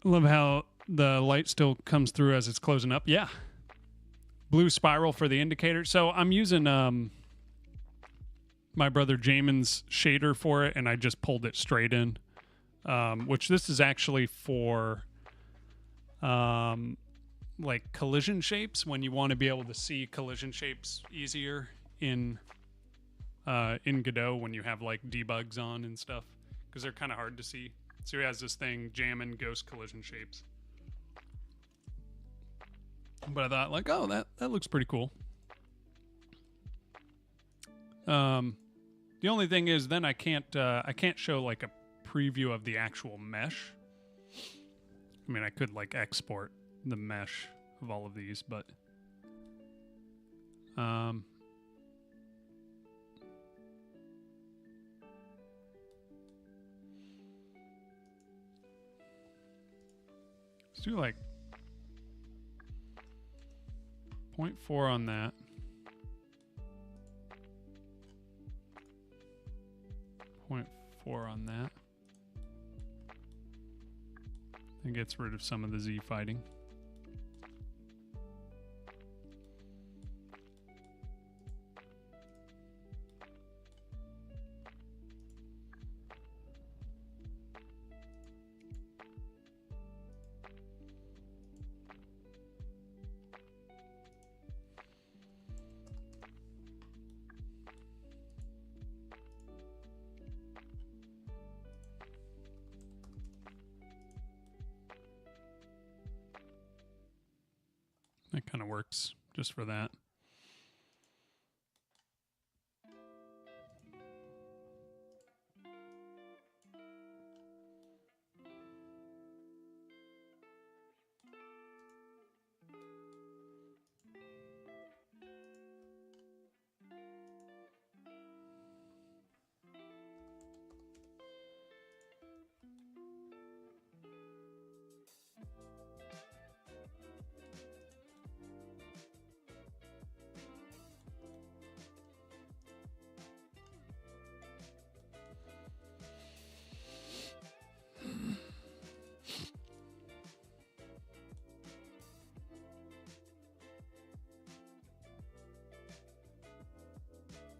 love how the light still comes through as it's closing up. Yeah. Blue spiral for the indicator. So I'm using my brother Jamin's shader for it, and I just pulled it straight in. Which this is actually for like collision shapes, when you want to be able to see collision shapes easier in Godot when you have like debugs on and stuff, because they're kind of hard to see. So he has this thing, jamming ghost collision shapes. But I thought, like, oh, that looks pretty cool. The only thing is, then I can't show like a preview of the actual mesh. I mean, I could like export the mesh of all of these, but let's do like 0.4 on that. 0.4 on that. It gets rid of some of the Z fighting. That kind of works just for that.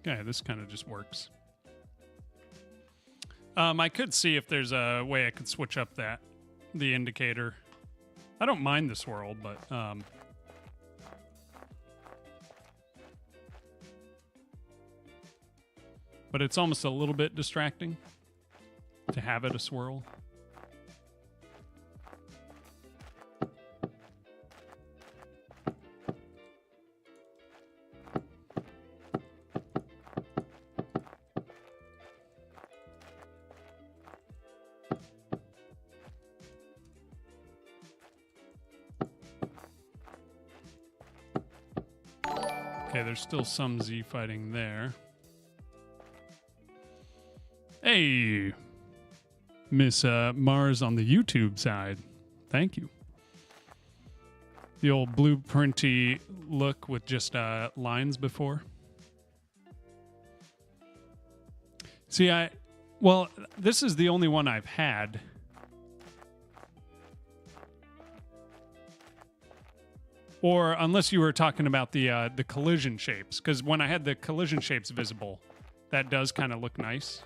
Okay, this kind of just works. I could see if there's a way I could switch up the indicator. I don't mind the swirl, but it's almost a little bit distracting to have it a swirl. Okay, there's still some Z fighting there. Hey, Miss Mars on the YouTube side. Thank you. The old blueprinty look with just lines before. See, well, this is the only one I've had. Or unless you were talking about the collision shapes, because when I had the collision shapes visible, that does kind of look nice.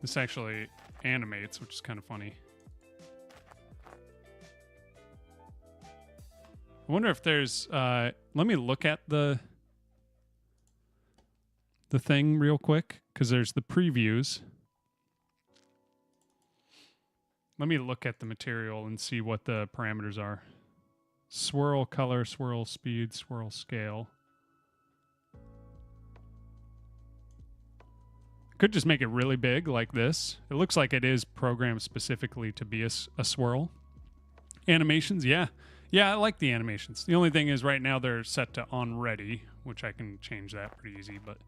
This actually animates, which is kind of funny. I wonder if there's... let me look at the thing real quick, because there's the previews. Let me look at the material and see what the parameters are. Swirl color, swirl speed, swirl scale. Could just make it really big like this. It looks like it is programmed specifically to be a swirl. Animations, yeah. Yeah, I like the animations. The only thing is right now they're set to on ready, which I can change that pretty easy, but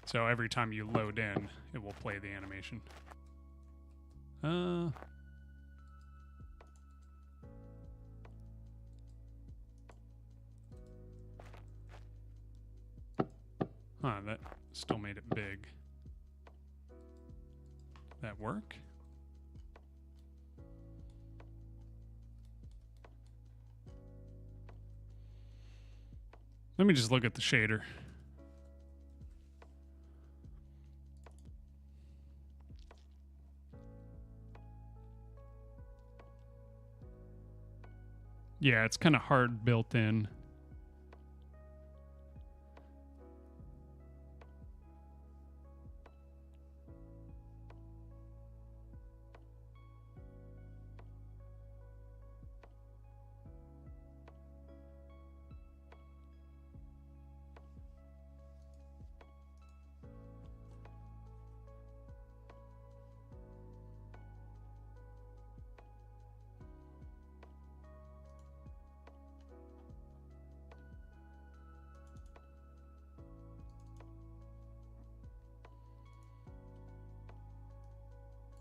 so every time you load in, it will play the animation. That still made it big. That work? Let me just look at the shader. Yeah, it's kind of hard built in.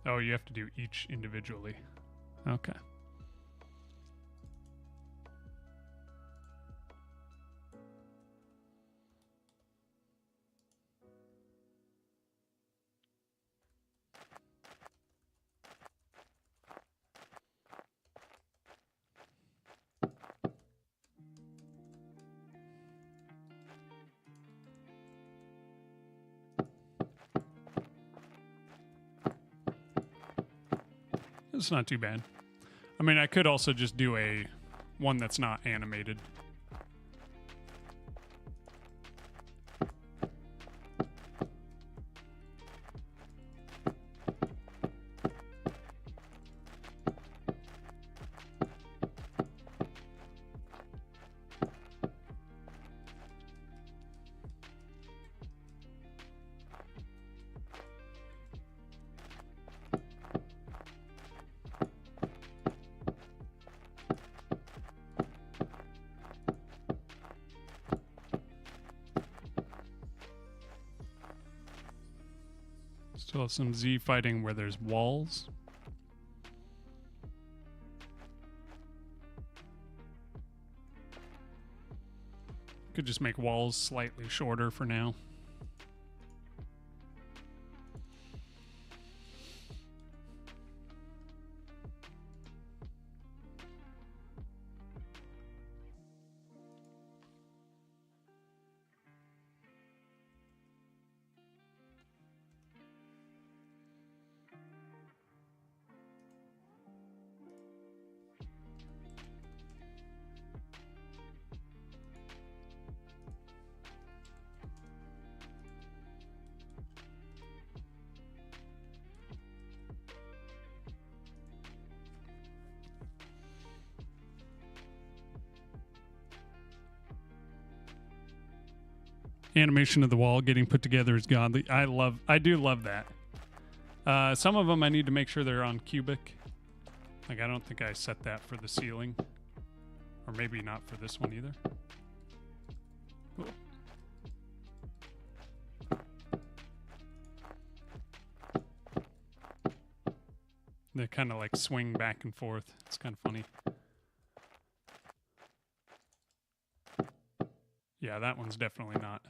Oh, you have to do each individually. Okay. It's not too bad. I mean, I could also just do one that's not animated. Still have some Z fighting where there's walls. Could just make walls slightly shorter for now. Animation of the wall getting put together is godly. I do love that. Some of them I need to make sure they're on cubic. Like, I don't think I set that for the ceiling. Or maybe not for this one either. Cool. They kind of like swing back and forth. It's kind of funny. Yeah, that one's definitely not.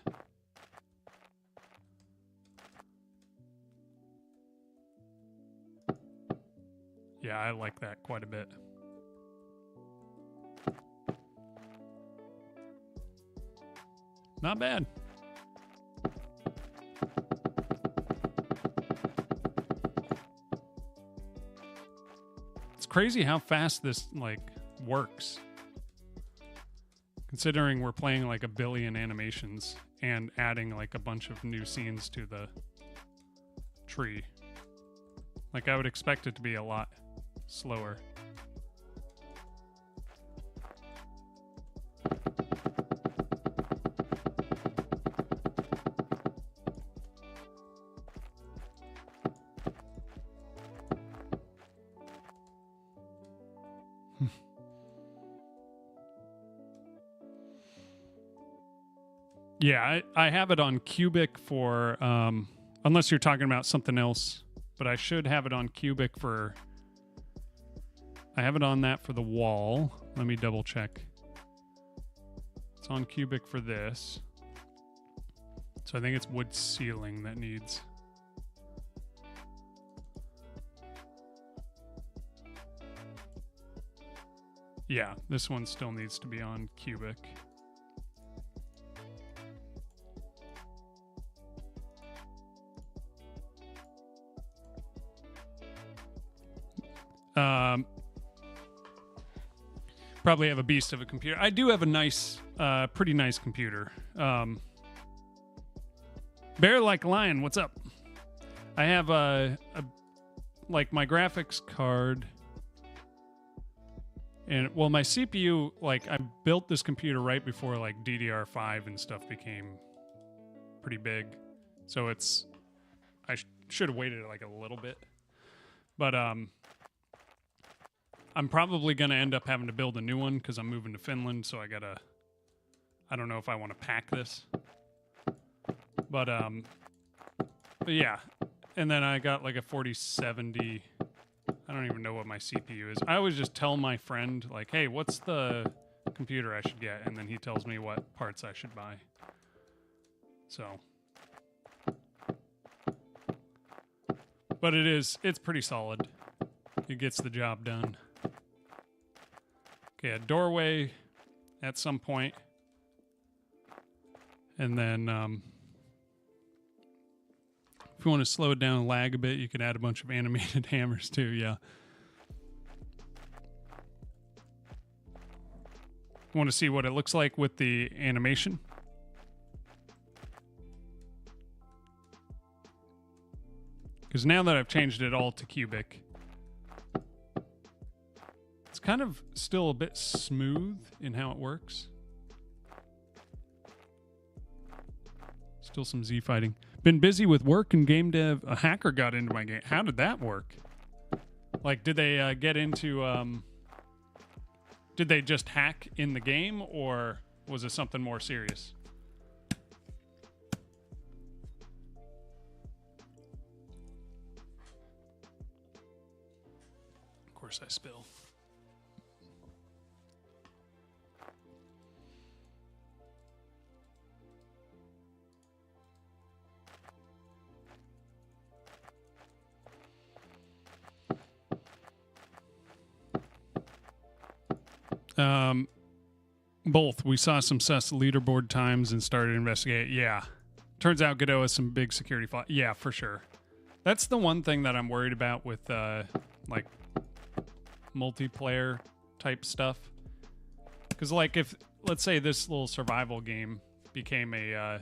Yeah, I like that quite a bit. Not bad. It's crazy how fast this like works. Considering we're playing like a billion animations and adding like a bunch of new scenes to the tree. Like I would expect it to be a lot slower. Yeah, I have it on cubic for, unless you're talking about something else, but I should have it on cubic for, I have it on that for the wall. Let me double check. It's on cubic for this. So I think it's wood ceiling that needs. Yeah, this one still needs to be on cubic. Probably have a beast of a computer. I do have a nice, pretty nice computer. Bear Like Lion, what's up? I have like my graphics card, and well, my CPU. Like I built this computer right before like DDR5 and stuff became pretty big, so it's. I should have waited like a little bit, but I'm probably going to end up having to build a new one because I'm moving to Finland, so I don't know if I want to pack this. But yeah. And then I got like a 4070. I don't even know what my CPU is. I always just tell my friend, like, hey, what's the computer I should get? And then he tells me what parts I should buy. So. But it's pretty solid. It gets the job done. Okay, a doorway at some point. And then if you want to slow it down and lag a bit, you could add a bunch of animated hammers too, yeah. Want to see what it looks like with the animation? Because now that I've changed it all to cubic, it's kind of still a bit smooth in how it works. Still some Z fighting. Been busy with work and game dev. A hacker got into my game. How did that work? Like, did they get into... did they just hack in the game, or was it something more serious? Of course I spill. Both. We saw some sus leaderboard times and started investigating. Yeah. Turns out Godot has some big security flaws. Yeah, for sure. That's the one thing that I'm worried about with, like, multiplayer type stuff. Because, like, if, let's say this little survival game became a,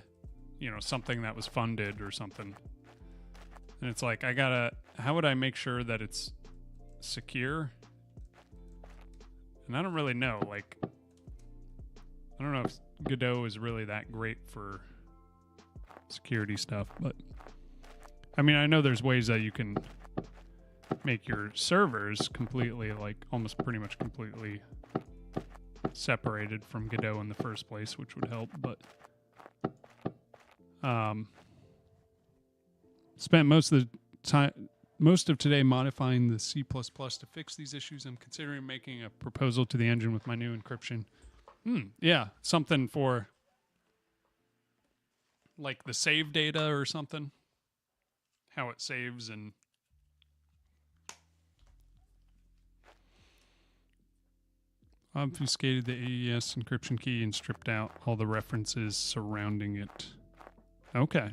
you know, something that was funded or something. And it's like, how would I make sure that it's secure? And I don't really know, like, I don't know if Godot is really that great for security stuff, but I mean, I know there's ways that you can make your servers completely, like almost pretty much completely separated from Godot in the first place, which would help, but spent most of today modifying the C++ to fix these issues. I'm considering making a proposal to the engine with my new encryption. Yeah, something for like the save data or something. How it saves and obfuscated the AES encryption key and stripped out all the references surrounding it. Okay.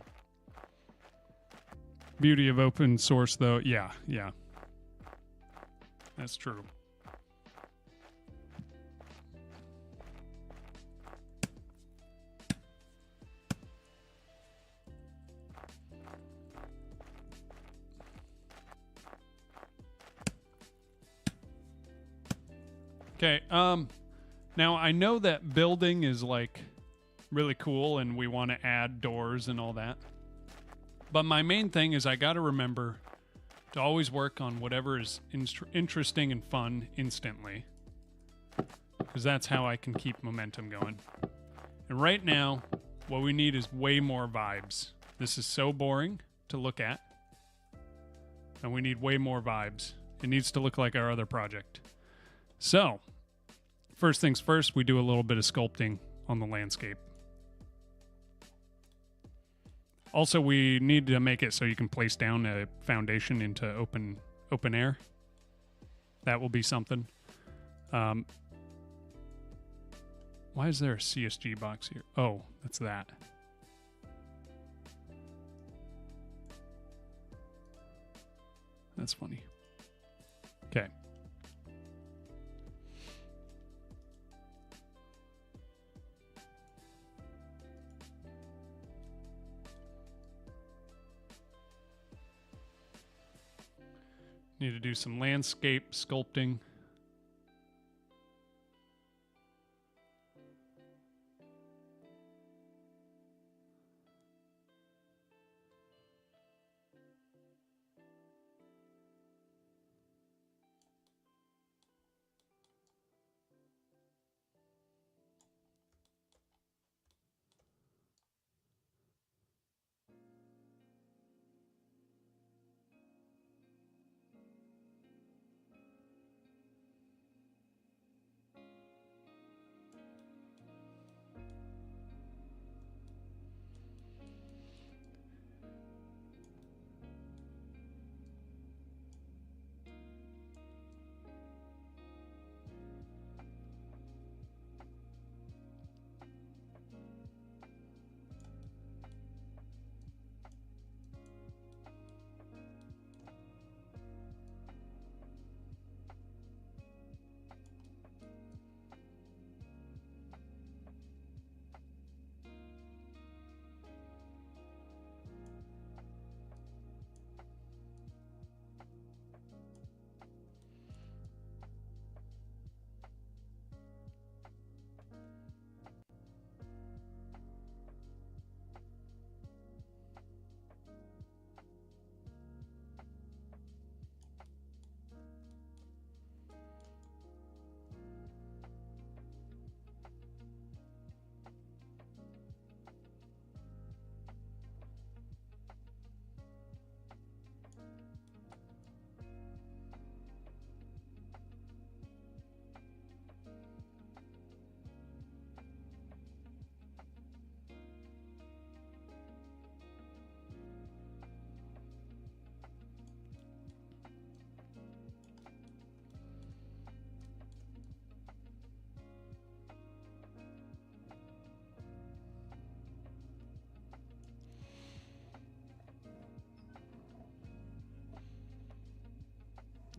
Beauty of open source, though. Yeah. That's true. Okay, now I know that building is like really cool and we want to add doors and all that. But my main thing is I got to remember to always work on whatever is interesting and fun instantly. Because that's how I can keep momentum going. And right now, what we need is way more vibes. This is so boring to look at. And we need way more vibes. It needs to look like our other project. So, first things first, we do a little bit of sculpting on the landscape. Also, we need to make it so you can place down a foundation into open air. That will be something. Why is there a CSG box here? Oh, that's that. That's funny. Okay. Need to do some landscape sculpting.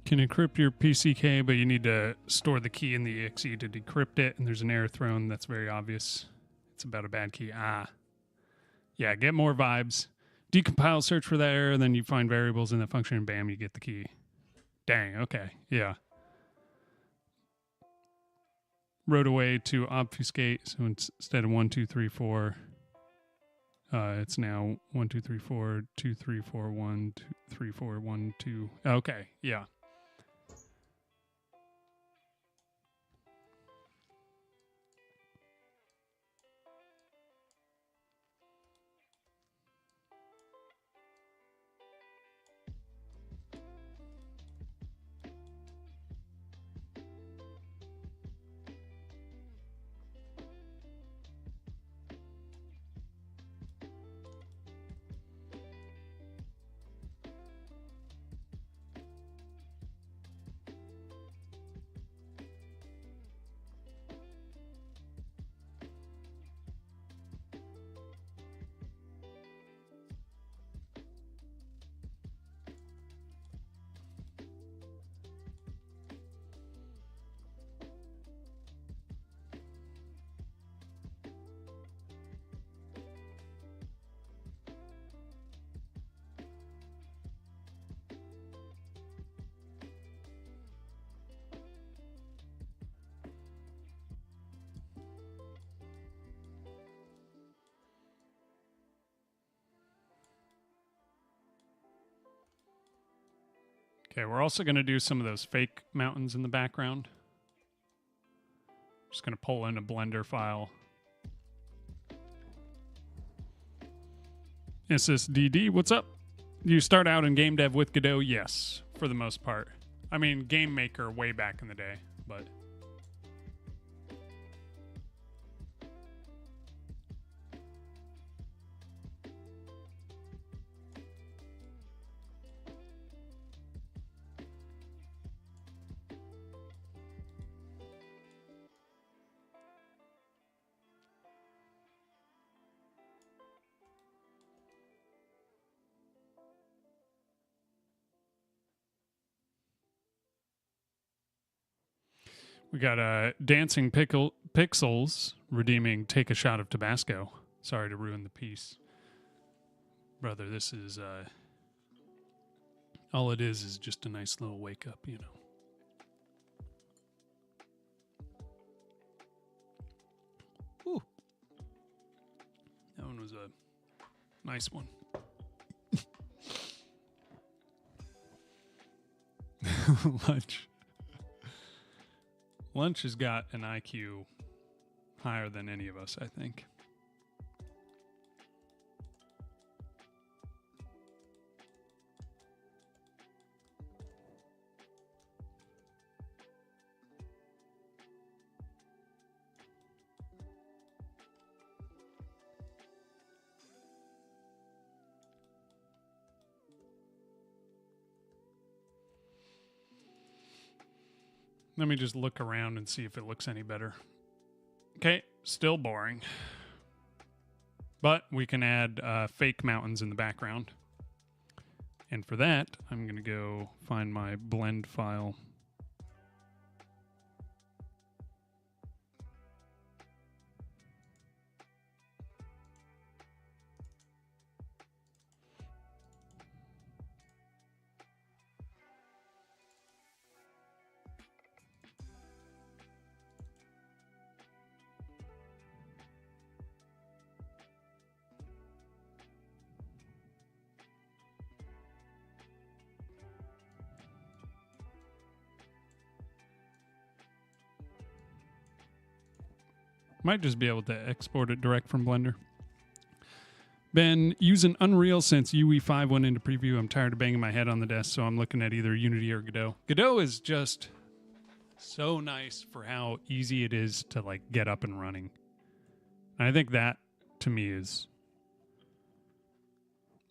Can encrypt your PCK, but you need to store the key in the exe to decrypt it, and there's an error thrown. That's very obvious. It's about a bad key. Yeah, get more vibes. Decompile, search for that error, then you find variables in that function, and bam, you get the key. Dang, okay, yeah. Wrote away to obfuscate, so instead of 1, 2, 3, 4. It's now 1, 2, 3, 4, 2, 3, 4, 1, 2, 3, 4, 1, 2. Okay, yeah. Okay, we're also going to do some of those fake mountains in the background. Just going to pull in a Blender file. SSDD, what's up? Do you start out in game dev with Godot? Yes, for the most part. I mean, Game Maker way back in the day, but... We got Dancing Pixels redeeming Take a Shot of Tabasco. Sorry to ruin the piece. Brother, this is... all it is just a nice little wake up, you know. Ooh. That one was a nice one. Lunch. Lunch has got an IQ higher than any of us, I think. Let me just look around and see if it looks any better. Okay, still boring. But we can add fake mountains in the background. And for that, I'm going to go find my blend file. Might just be able to export it direct from Blender. Been using Unreal since UE 5 went into preview. I'm tired of banging my head on the desk, so I'm looking at either Unity or Godot. Godot is just so nice for how easy it is to like get up and running. And I think that to me is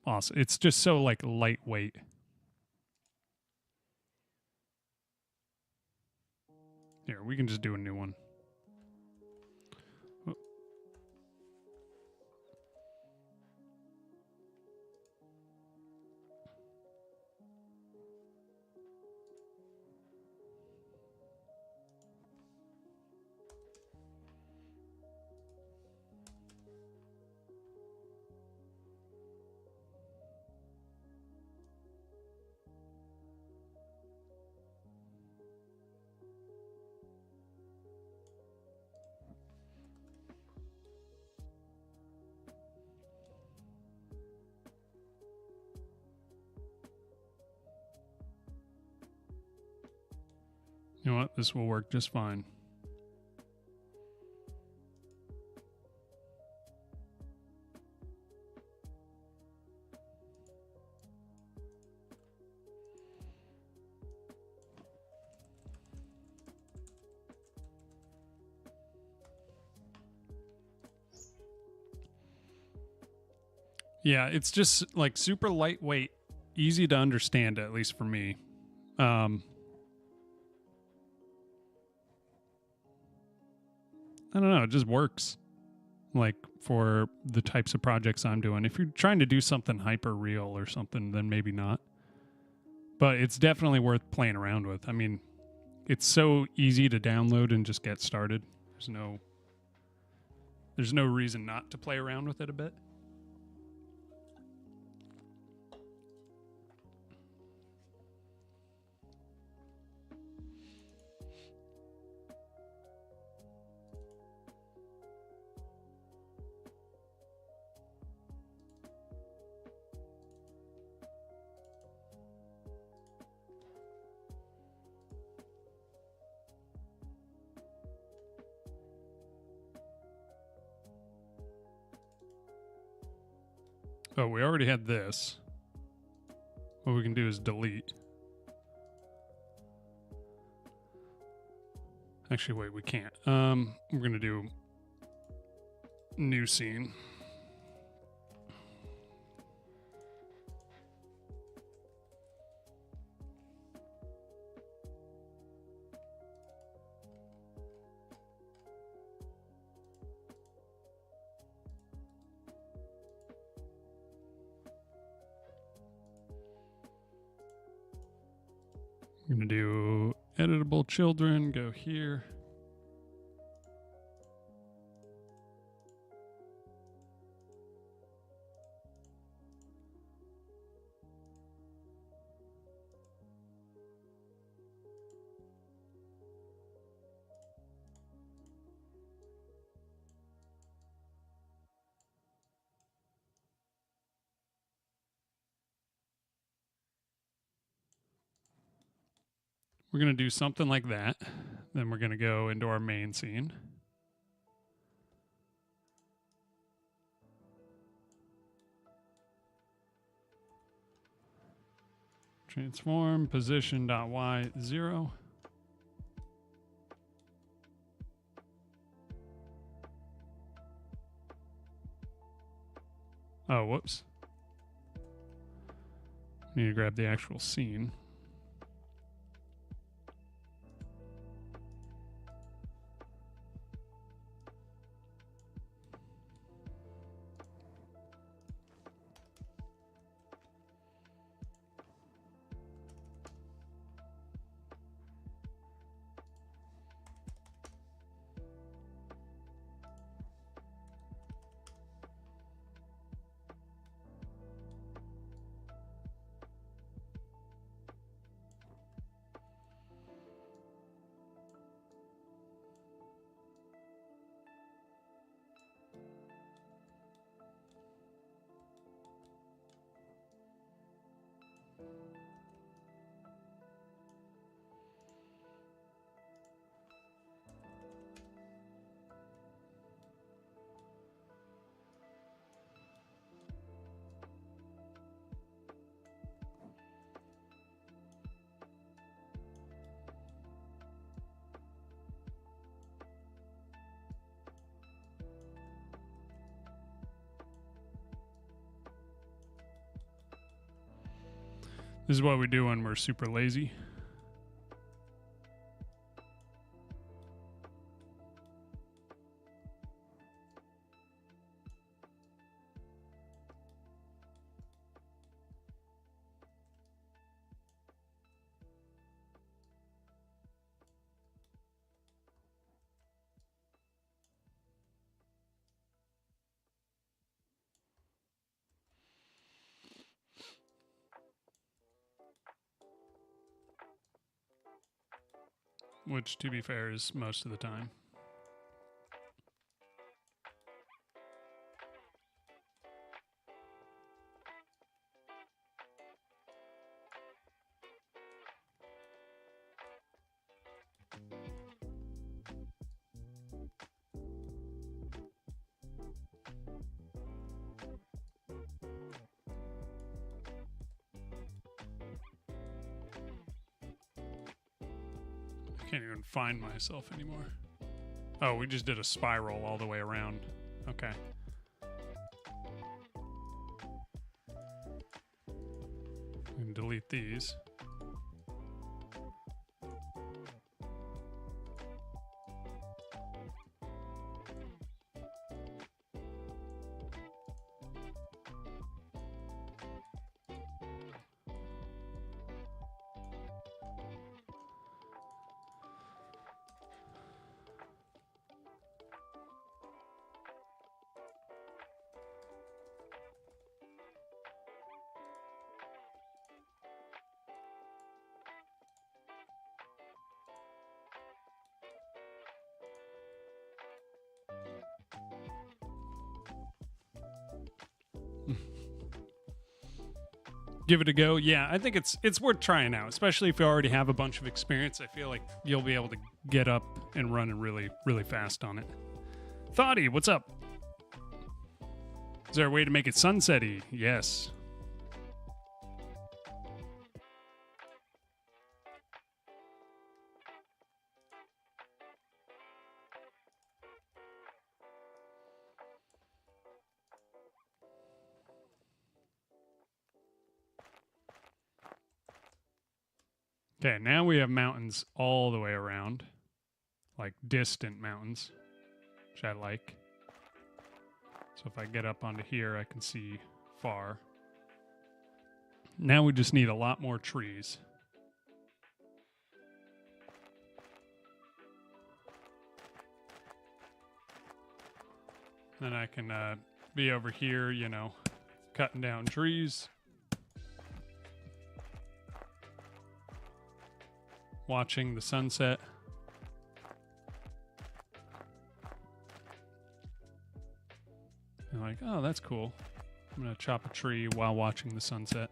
awesome. It's just so like lightweight. Here, we can just do a new one. You know what? This will work just fine. Yeah, it's just like super lightweight, easy to understand, at least for me. I don't know, it just works. Like for the types of projects I'm doing. If you're trying to do something hyper real or something, then maybe not. But it's definitely worth playing around with. I mean, it's so easy to download and just get started. There's no reason not to play around with it a bit. Oh, we already had this. What we can do is delete. Actually, wait, we can't. We're going to do new scene. I'm going to do editable children, go here. We're going to do something like that. Then we're going to go into our main scene. Transform position.y 0. Oh, whoops. Need to grab the actual scene. This is what we do when we're super lazy. Which, to be fair, is most of the time. Can't even find myself anymore. Oh, we just did a spiral all the way around. Okay. We can delete these. Give it a go. Yeah, I think it's worth trying out, especially if you already have a bunch of experience. I feel like you'll be able to get up and run really, really fast on it. Thoughty, what's up? Is there a way to make it sunsetty? Yes. Okay, now we have mountains all the way around, like distant mountains, which I like. So if I get up onto here, I can see far. Now we just need a lot more trees. Then I can be over here, you know, cutting down trees. Watching the sunset. And like, oh, that's cool. I'm going to chop a tree while watching the sunset.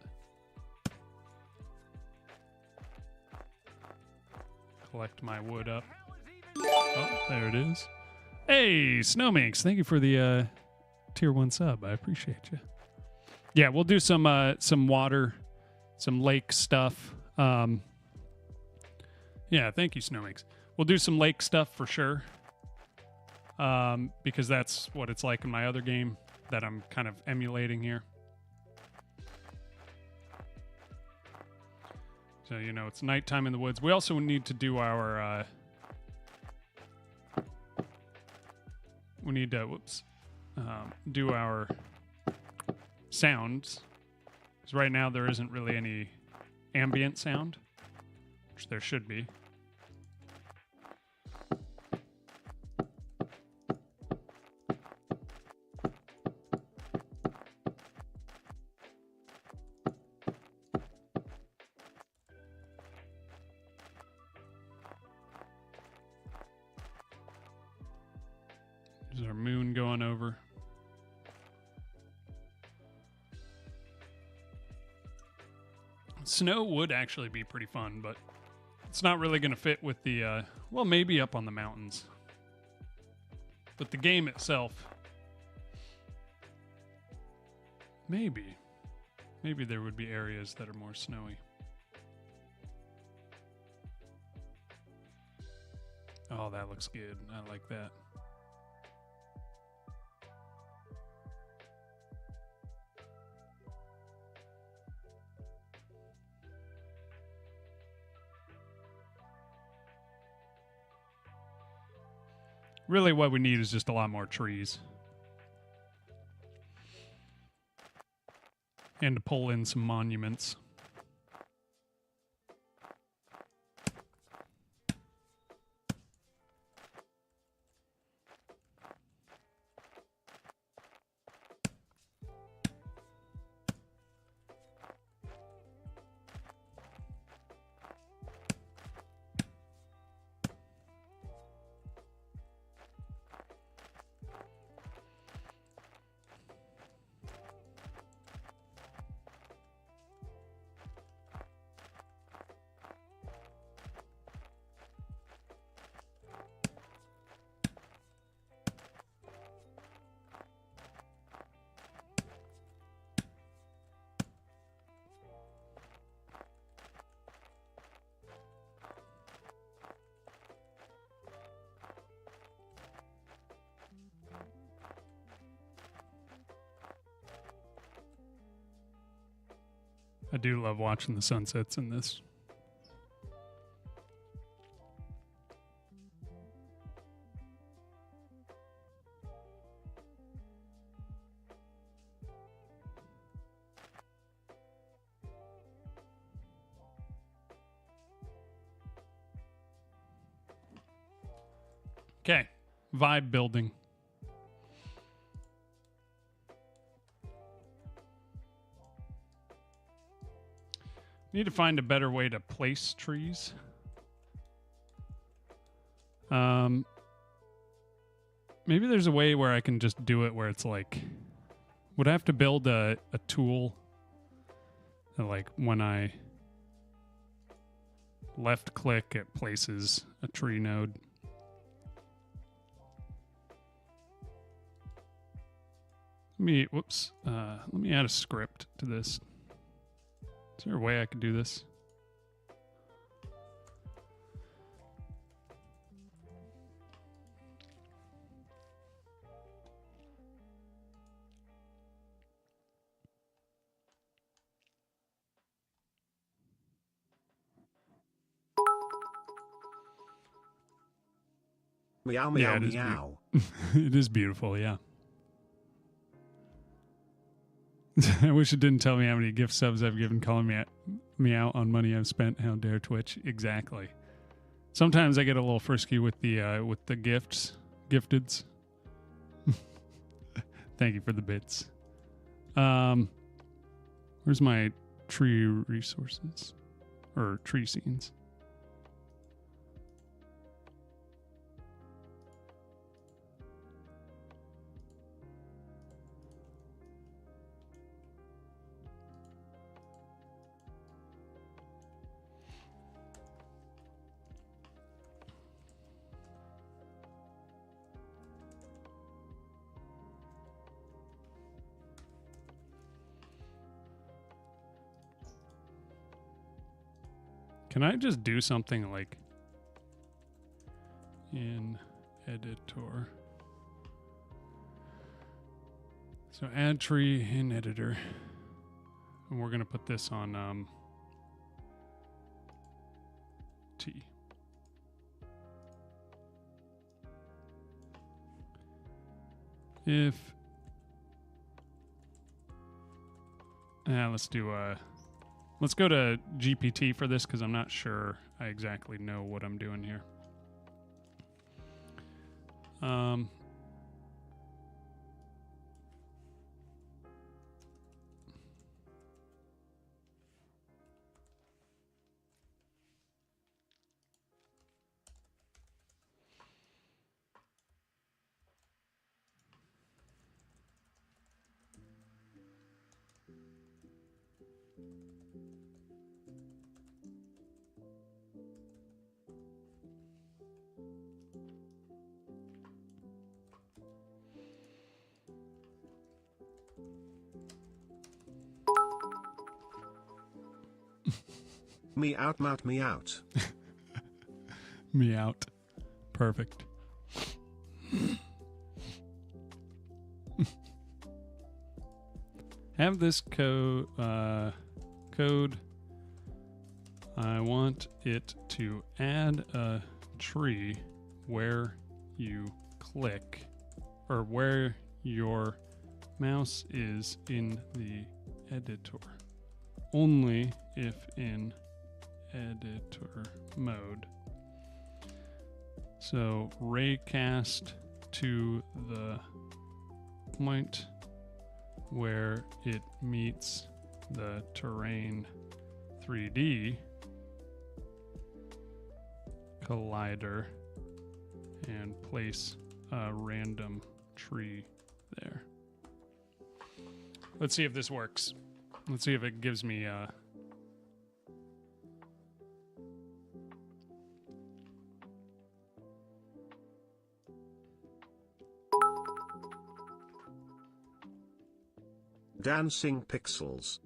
Collect my wood up. Oh, there it is. Hey, Snowminx, thank you for the tier 1 sub. I appreciate you. Yeah, we'll do some water, some lake stuff. Yeah, thank you, Snowminx. We'll do some lake stuff for sure. Because that's what it's like in my other game that I'm kind of emulating here. So, you know, it's nighttime in the woods. We also need to do our... we need to, do our sounds. Because right now there isn't really any ambient sound, which there should be. There's our moon going over. Snow would actually be pretty fun, but it's not really going to fit with the, well, maybe up on the mountains. But the game itself, maybe there would be areas that are more snowy. Oh, that looks good. I like that. Really what we need is just a lot more trees. And to pull in some monuments. I do love watching the sunsets in this. Okay, vibe building. Need to find a better way to place trees. Maybe there's a way where I can just do it where it's like, would I have to build a tool that, like, when I left click, it places a tree node? Let me add a script to this. Is there a way I could do this? Meow, meow, meow. It is beautiful, yeah. I wish it didn't tell me how many gift subs I've given calling me out on money I've spent. How dare Twitch? Exactly. Sometimes I get a little frisky with the gifteds. Thank you for the bits. Where's my tree resources or tree scenes? Can I just do something like in editor? So add tree in editor. And we're going to put this on T. Let's go to GPT for this because I'm not sure I exactly know what I'm doing here. Me out, mout, me out. Me out. Perfect. Have this code. I want it to add a tree where you click, or where your mouse is in the editor. Only if in editor mode. So raycast to the point where it meets the terrain 3D collider and place a random tree there. Let's see if this works. Let's see if it gives me dancing pixels.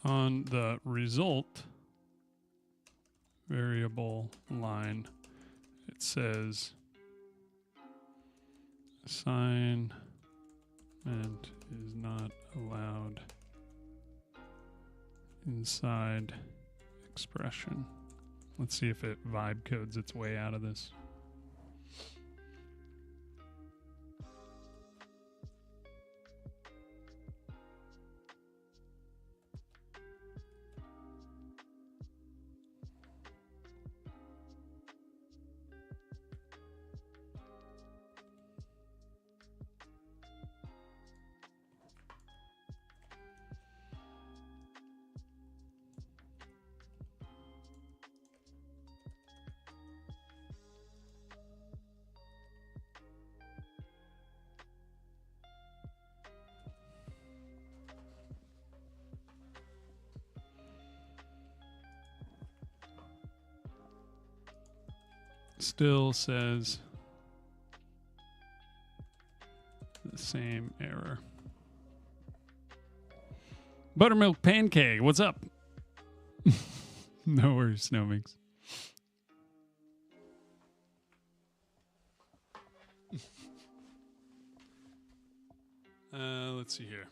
On the result variable line, it says assignment is not allowed inside expression. Let's see if it vibe codes its way out of this. Still says the same error. Buttermilk Pancake, what's up? No worries, Snow Mix. Let's see here.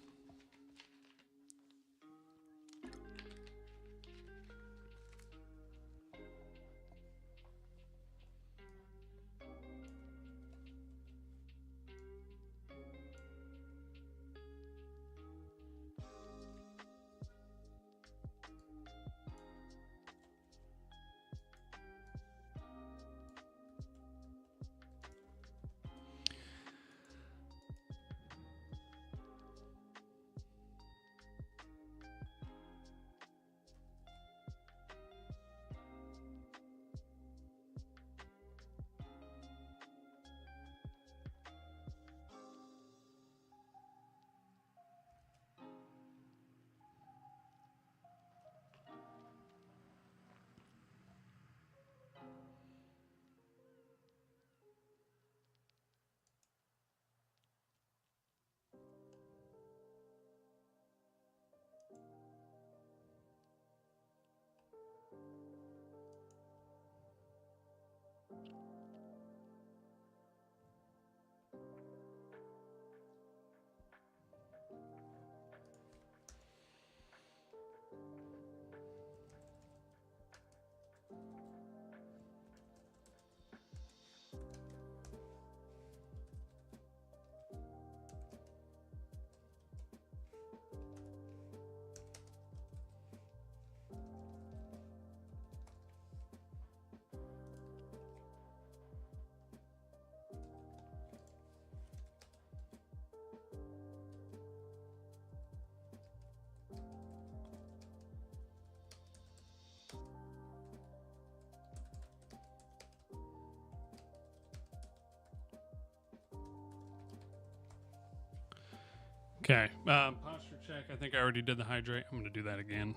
Okay, posture check. I think I already did the hydrate. I'm going to do that again.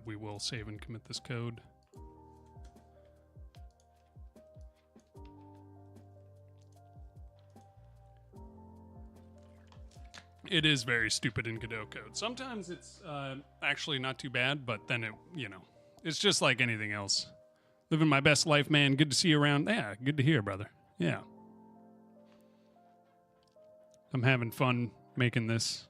We will save and commit this code. It is very stupid in Godot code. Sometimes it's actually not too bad, but then it, you know, it's just like anything else. Living my best life, man. Good to see you around. Yeah, good to hear, brother. Yeah. I'm having fun making this.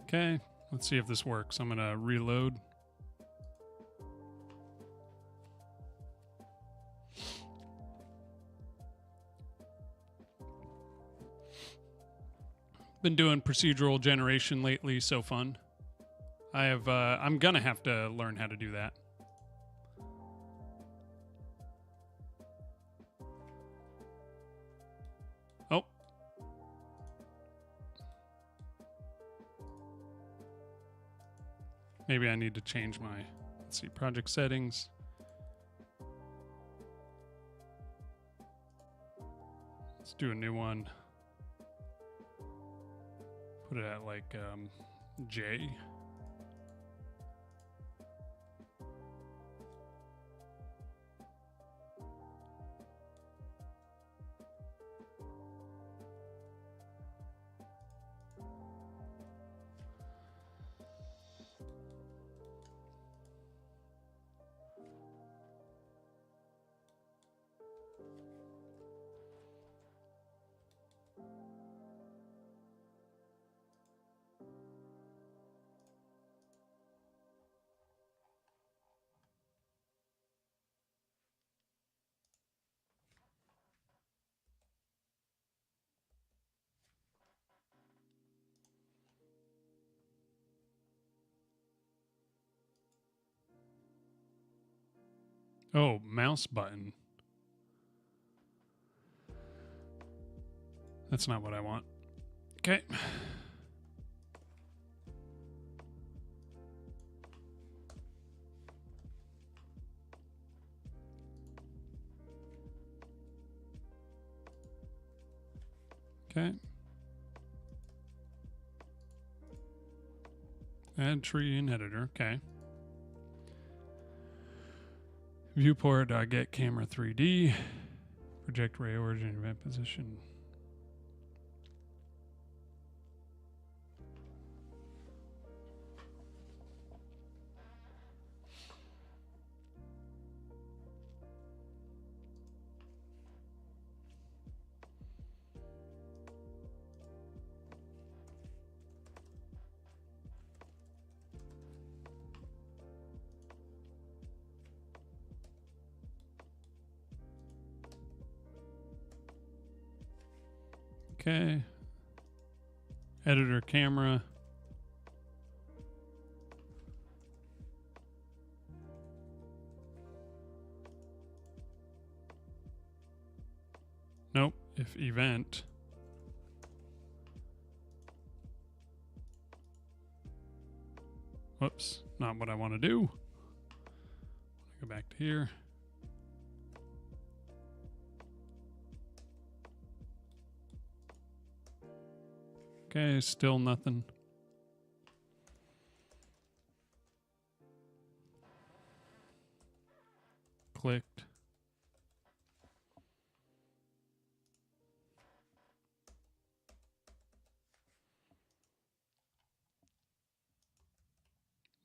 Okay, let's see if this works. I'm going to reload. Been doing procedural generation lately, so fun. I'm going to have to learn how to do that. Oh. Maybe I need to change my, let's see, project settings. do a new one. Put it at like J. Oh, mouse button. That's not what I want. Okay. Okay. Add tree in editor. Okay. Viewport, get camera 3D. Project ray origin event position. Okay. Editor camera. Nope. If event. Whoops. Not what I want to do. Go back to here. Okay, still nothing. Clicked.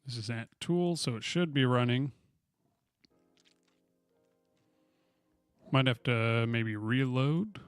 This is at tool, so it should be running. Might have to maybe reload.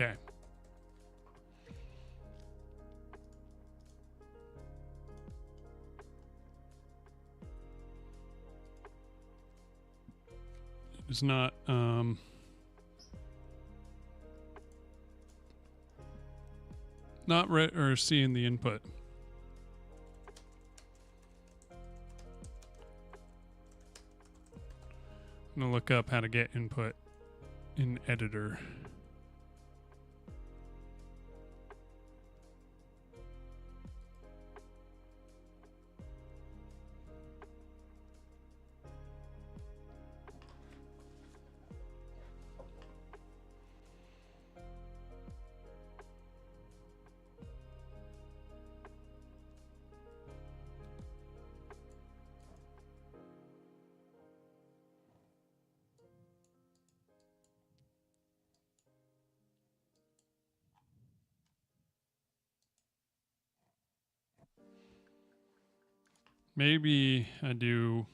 Okay. It's not or seeing the input. I'm gonna look up how to get input in editor. Maybe I do.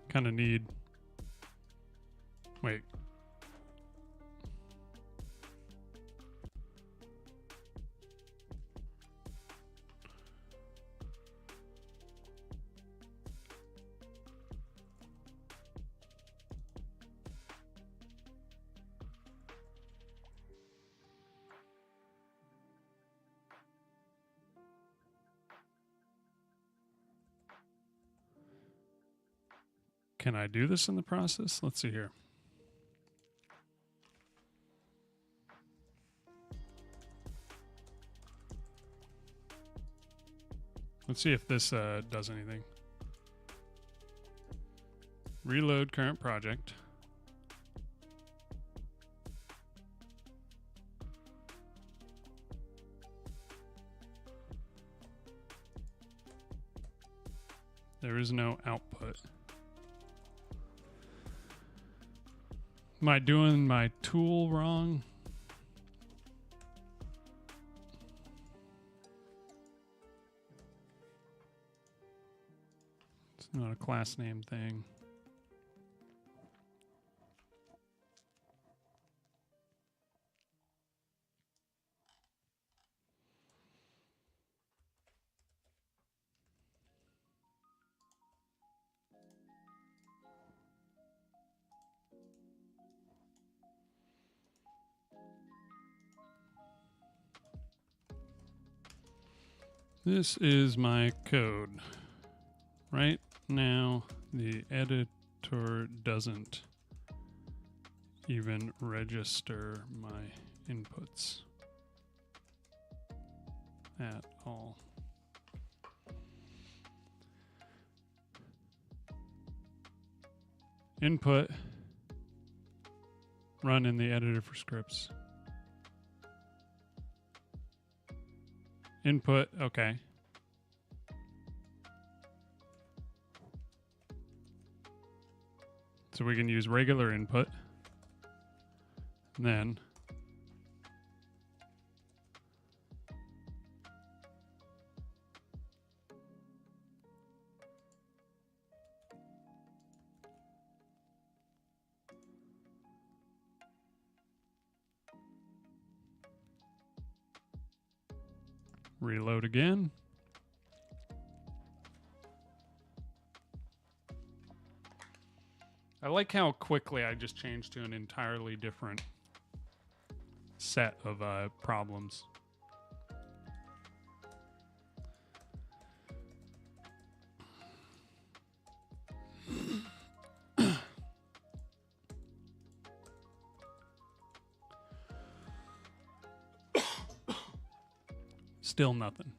Kind of need. Wait. Can I do this in the process? Let's see here. Let's see if this does anything. Reload current project. There is no output. Am I doing my tool wrong? It's not a class name thing. This is my code. Right now, the editor doesn't even register my inputs at all. Input, run in the editor for scripts. Input, okay. So we can use regular input. And then reload again. I like how quickly I just changed to an entirely different set of problems. Still nothing.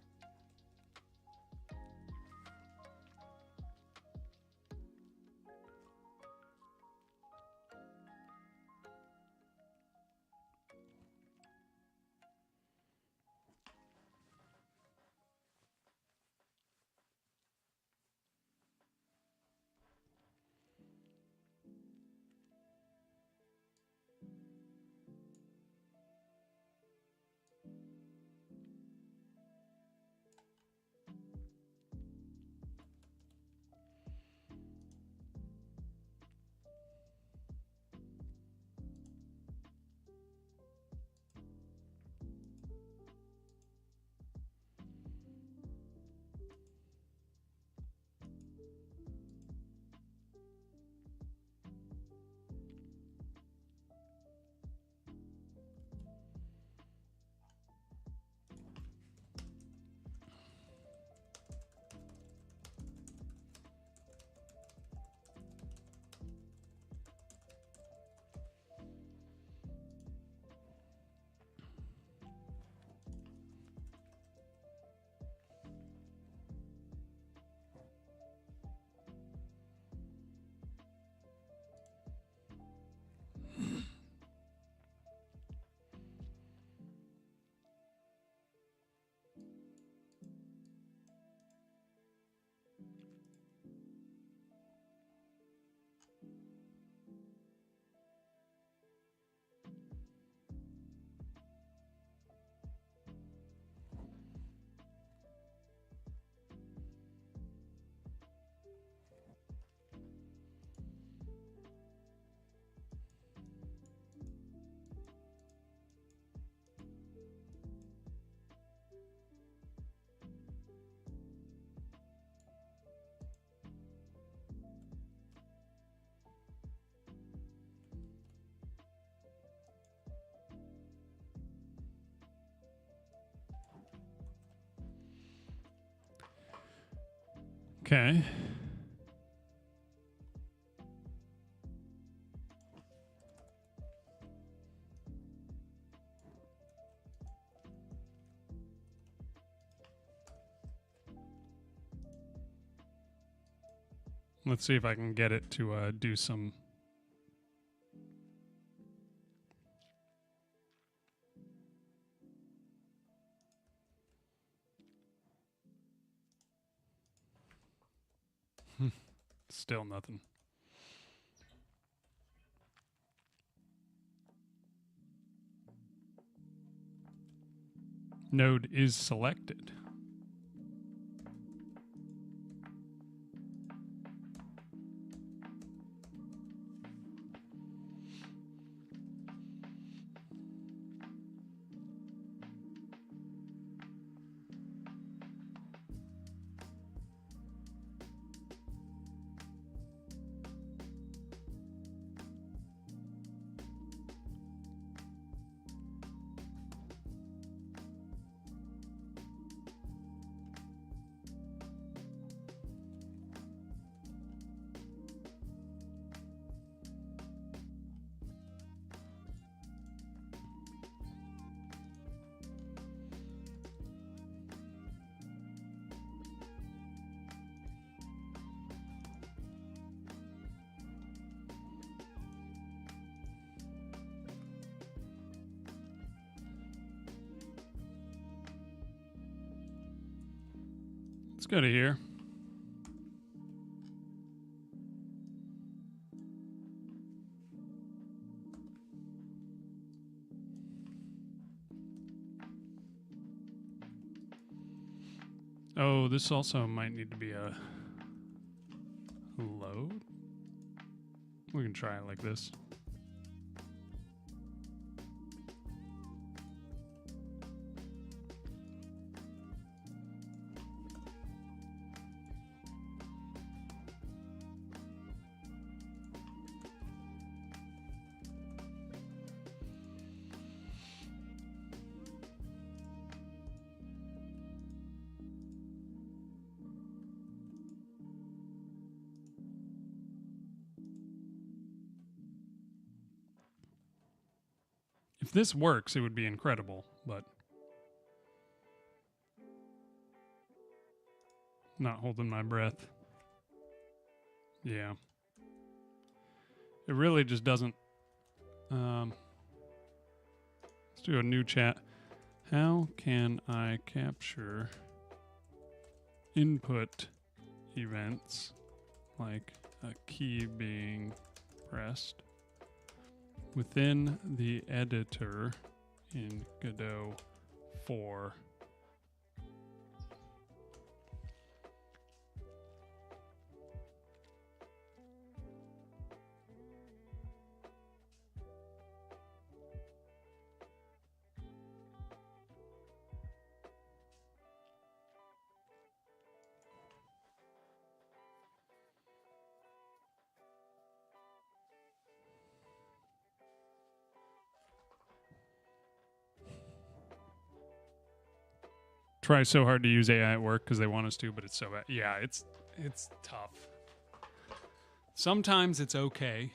Okay. Let's see if I can get it to do some. Still nothing. Node is selected. Let's go to here. Oh, this also might need to be a load. We can try it like this. If this works, it would be incredible, but not holding my breath. Yeah. It really just doesn't. Let's do a new chat. How can I capture input events like a key being pressed within the editor in Godot 4? Try so hard to use AI at work because they want us to, but it's so bad. Yeah, it's tough. Sometimes it's okay.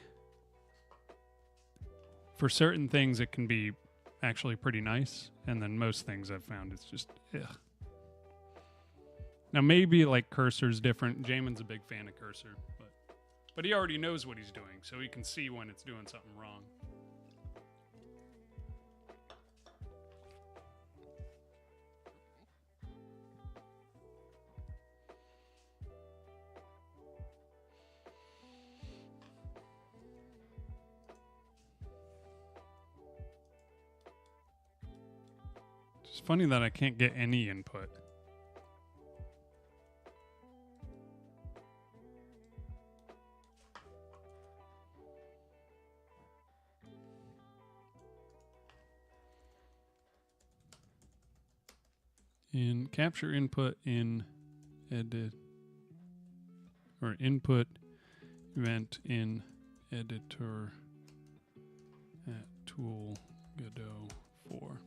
For certain things, it can be actually pretty nice, and then most things I've found it's just ugh. Now maybe like cursor's different. Jamin's a big fan of cursor, but he already knows what he's doing, so he can see when it's doing something wrong. It's funny that I can't get any input. In capture input in edit or input event in editor at tool Godot 4.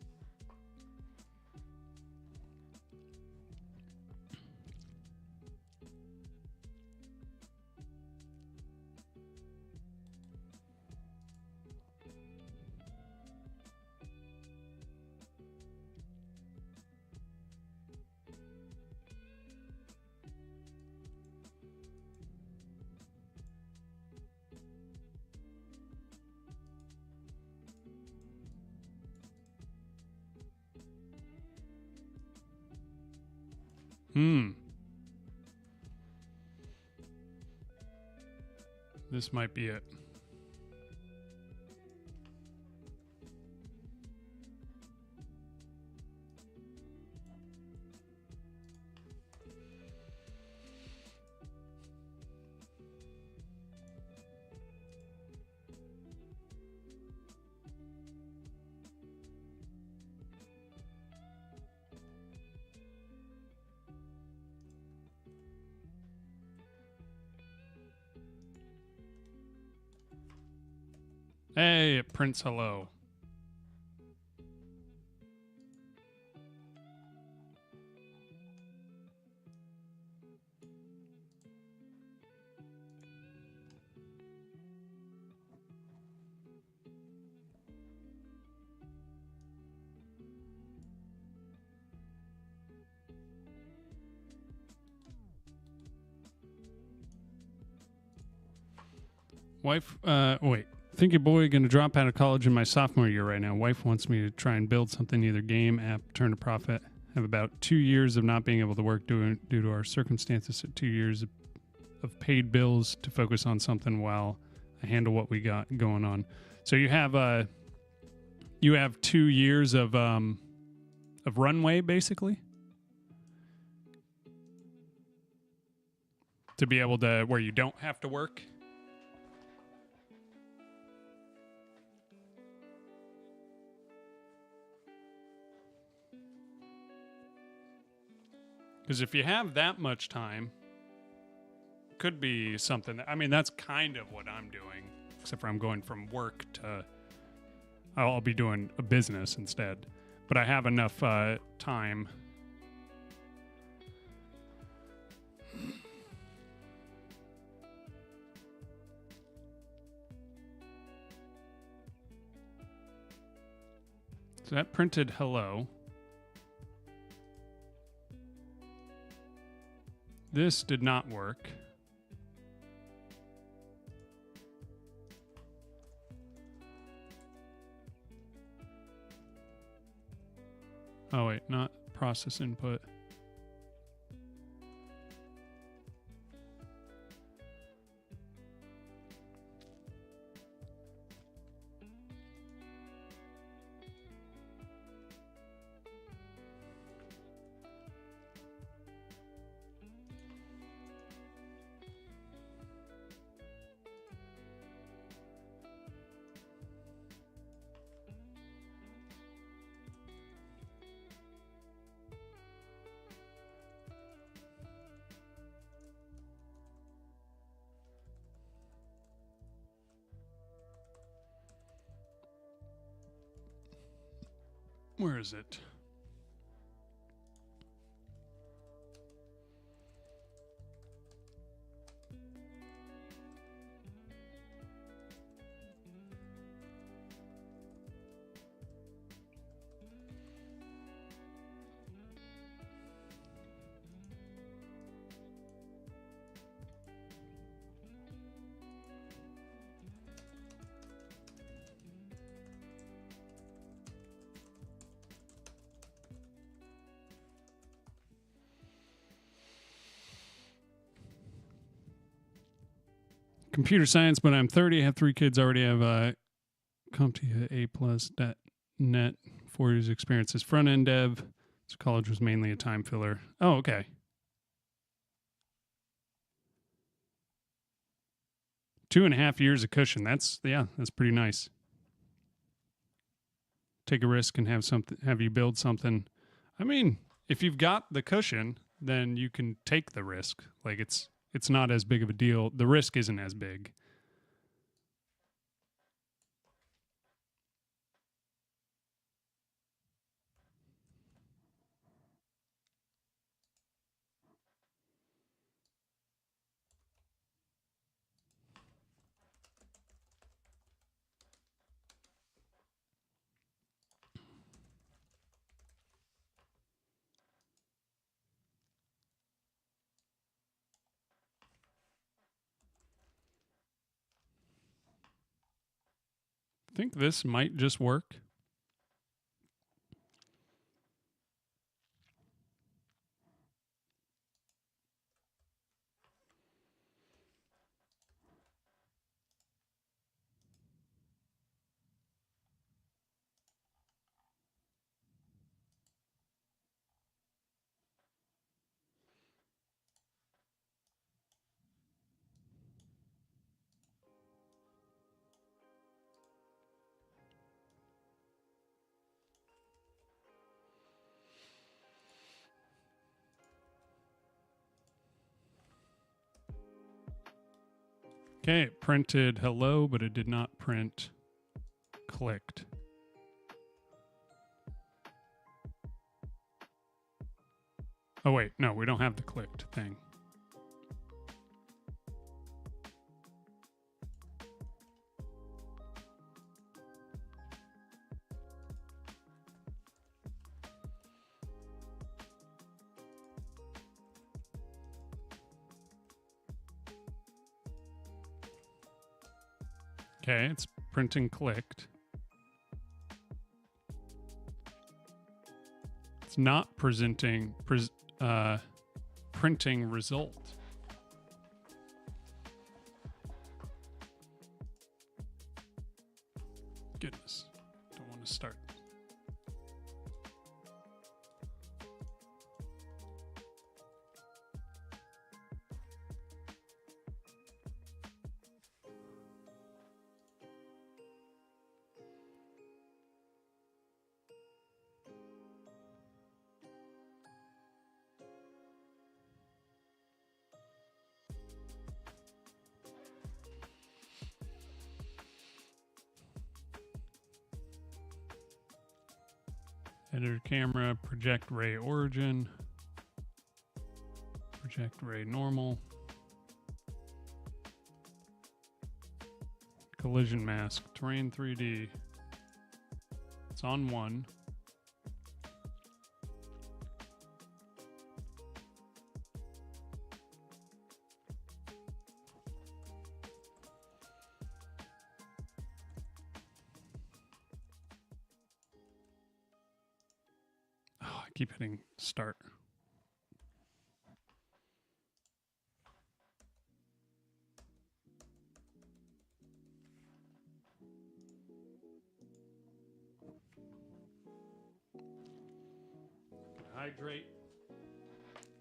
This might be it. Hey, it prints hello. Wife, wait. Think your boy gonna drop out of college in my sophomore year right now. Wife wants me to try and build something, either game, app, turn a profit. Have about 2 years of not being able to work due to our circumstances. So 2 years of paid bills to focus on something while I handle what we got going on. So you have 2 years of runway basically to be able to where you don't have to work. Because if you have that much time, could be something. I mean, that's kind of what I'm doing, except for I'm going from work to. I'll be doing a business instead, but I have enough time. So that printed hello. This did not work. Oh wait, not process input. Where is it? Computer science, but I'm 30, I have 3 kids, already have CompTIA A+.net, 4 years experience as front-end dev. So college was mainly a time filler. Oh, okay. 2.5 years of cushion. That's pretty nice. Take a risk and have you build something. I mean, if you've got the cushion, then you can take the risk. Like it's not as big of a deal. The risk isn't as big. I think this might just work. Okay, it printed hello, but it did not print clicked. Oh, wait, no, we don't have the clicked thing. Okay, it's printing clicked. It's not printing result. Goodness, don't want to start. Editor camera, project ray origin, project ray normal, collision mask, terrain 3D. It's on 1. Keep hitting start. Hydrate.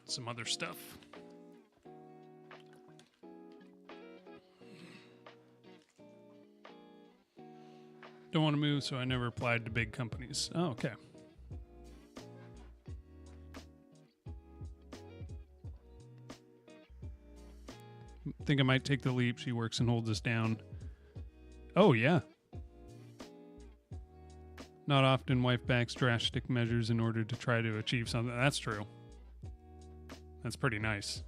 Some other stuff. Don't want to move, so I never applied to big companies. Oh, okay. Think I might take the leap. She works and holds us down. Oh, yeah. Not often wife backs drastic measures in order to try to achieve something. That's true. That's pretty nice.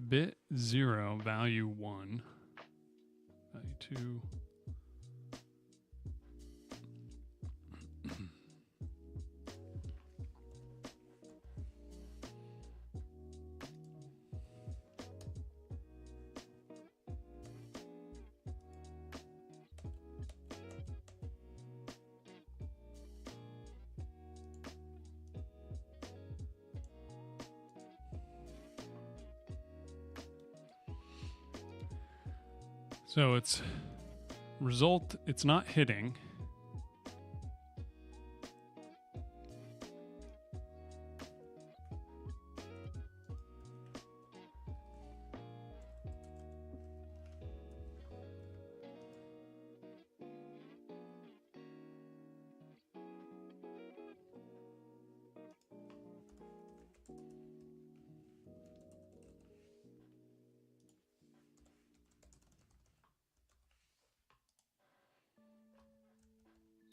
Bit 0, value 1, value 2. So it's result, it's not hitting.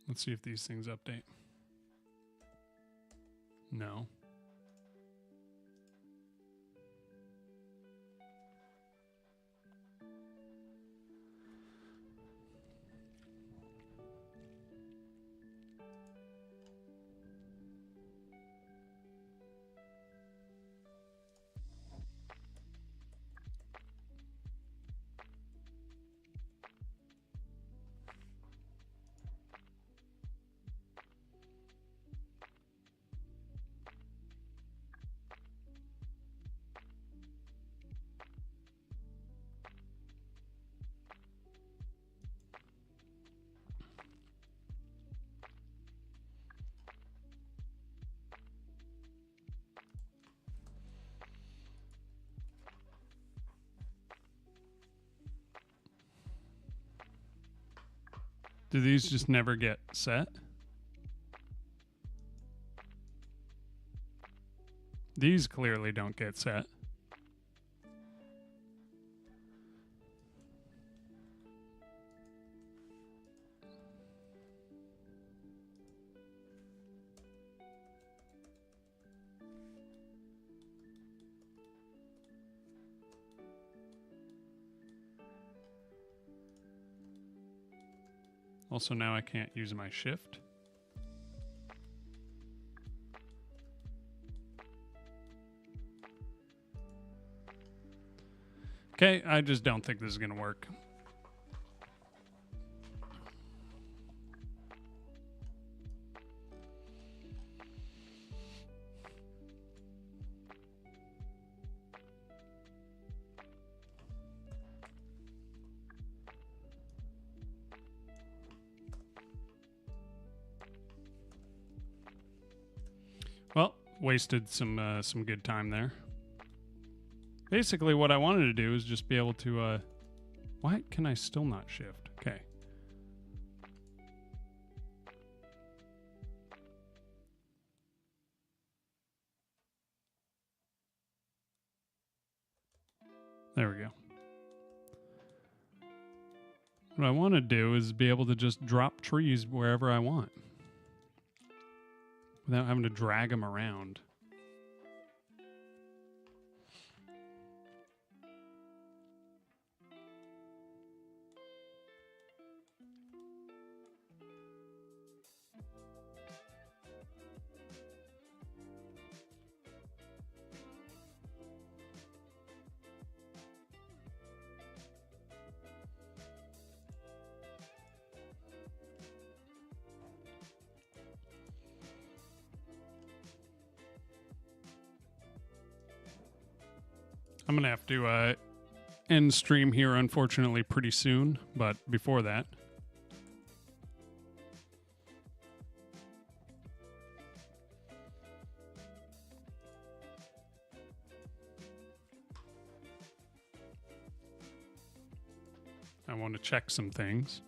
Let's see if these things update. No. Do these just never get set? These clearly don't get set. Also, now I can't use my shift. Okay, I just don't think this is going to work. Well, wasted some good time there. Basically, what I wanted to do is just be able to. Why can I still not shift? Okay. There we go. What I want to do is be able to just drop trees wherever I want without having to drag them around. I'm going to have to end stream here, unfortunately, pretty soon. But before that, I want to check some things.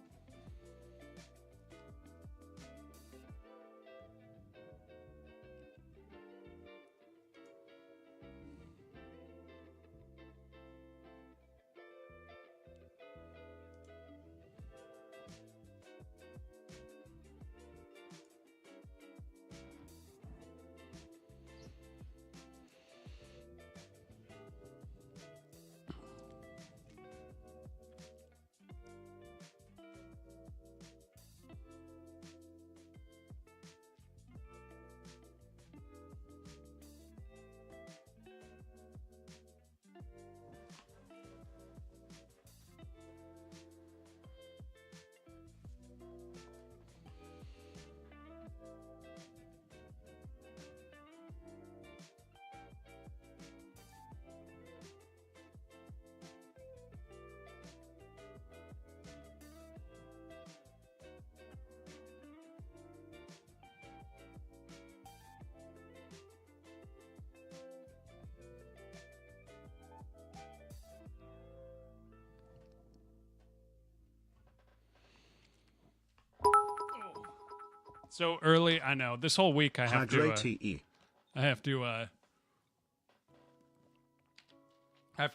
So early, I know. This whole week I have to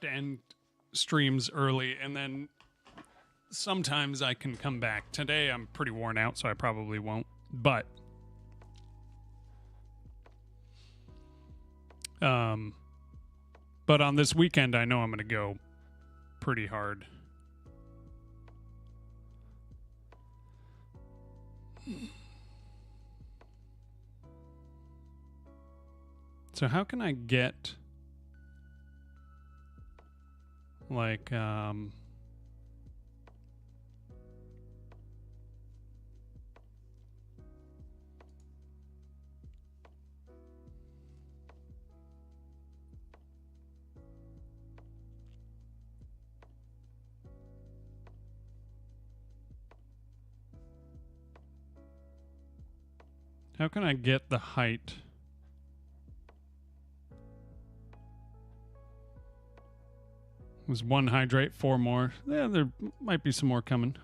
end streams early, and then sometimes I can come back. Today I'm pretty worn out, so I probably won't. But on this weekend, I know I'm going to go pretty hard. So how can I get like how can I get the height? It was 1 hydrate, 4 more. Yeah, there might be some more coming.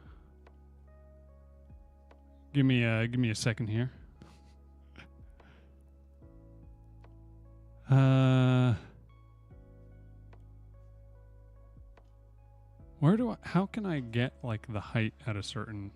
Give me a second here. How can I get like the height at a certain...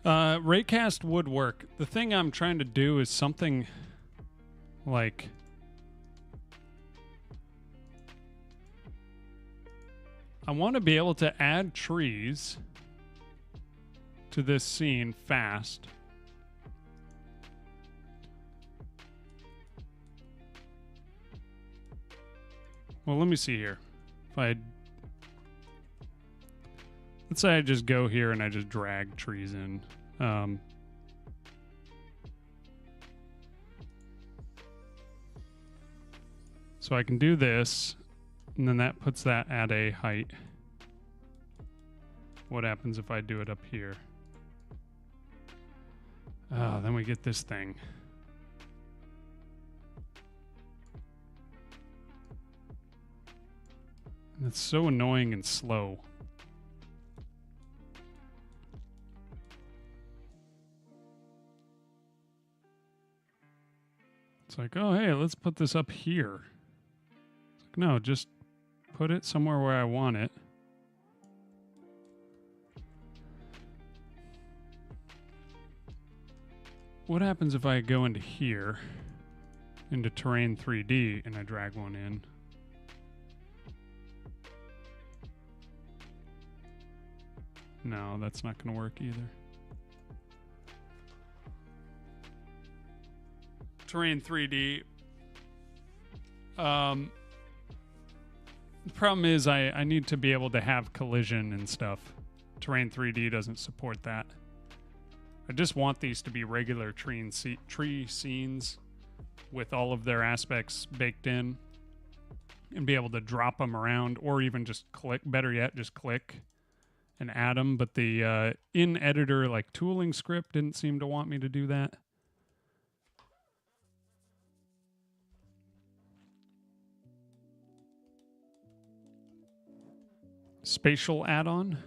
Raycast would work. The thing I'm trying to do is something like... I want to be able to add trees to this scene fast. Well, let me see here. If I... Let's say I just go here and I just drag trees in. So I can do this, and then that puts that at a height. What happens if I do it up here? Oh, then we get this thing. And it's so annoying and slow. It's like, oh, hey, let's put this up here. It's like, no, just put it somewhere where I want it. What happens if I go into here, into Terrain 3D, and I drag one in? No, that's not going to work either. Terrain 3D. The problem is I need to be able to have collision and stuff. Terrain 3D doesn't support that. I just want these to be regular tree scenes with all of their aspects baked in and be able to drop them around or even just click, better yet, just click and add them. But the in-editor like tooling script didn't seem to want me to do that. Spatial add-on.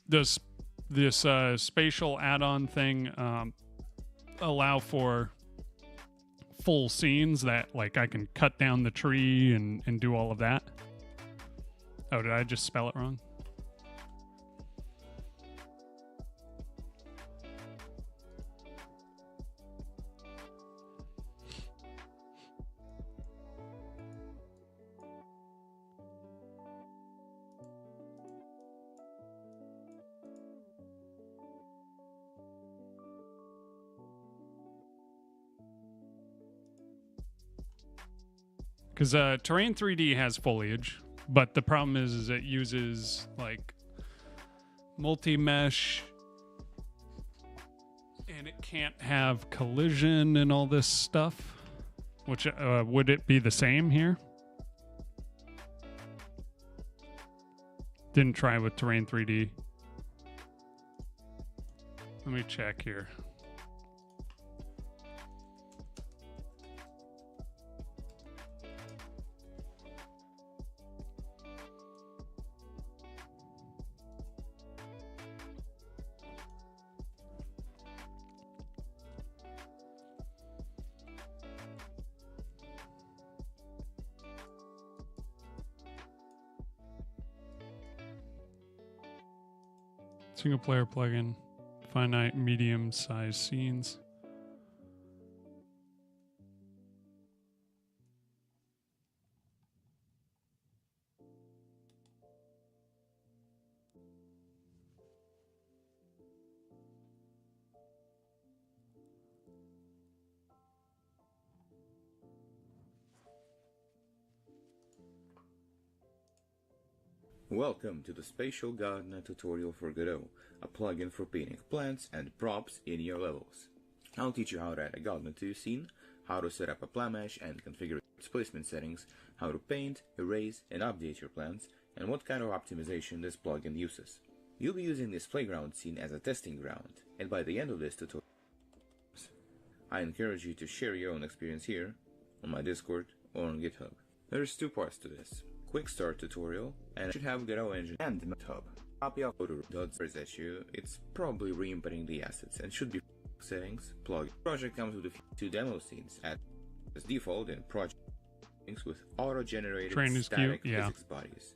Does this spatial add-on thing allow for full scenes that like I can cut down the tree and do all of that? Oh, did I just spell it wrong? Because Terrain 3D has foliage, but the problem is it uses like multi-mesh, and it can't have collision and all this stuff. Which would it be the same here? Didn't try with Terrain 3D. Let me check here. Single player plugin. Finite medium sized scenes. Welcome to the Spatial Gardener tutorial for Godot, a plugin for painting plants and props in your levels. I'll teach you how to add a gardener to your scene, how to set up a plant mesh and configure its placement settings, how to paint, erase, and update your plants, and what kind of optimization this plugin uses. You'll be using this playground scene as a testing ground, and by the end of this tutorial, I encourage you to share your own experience here, on my Discord, or on GitHub. There's two parts to this. Quick start tutorial, and it should have Godot engine and GitHub. Copy of Godot's issue, it's probably re-inputting the assets and should be settings, plug. Project comes with two demo scenes as default in project with auto-generated static physics bodies.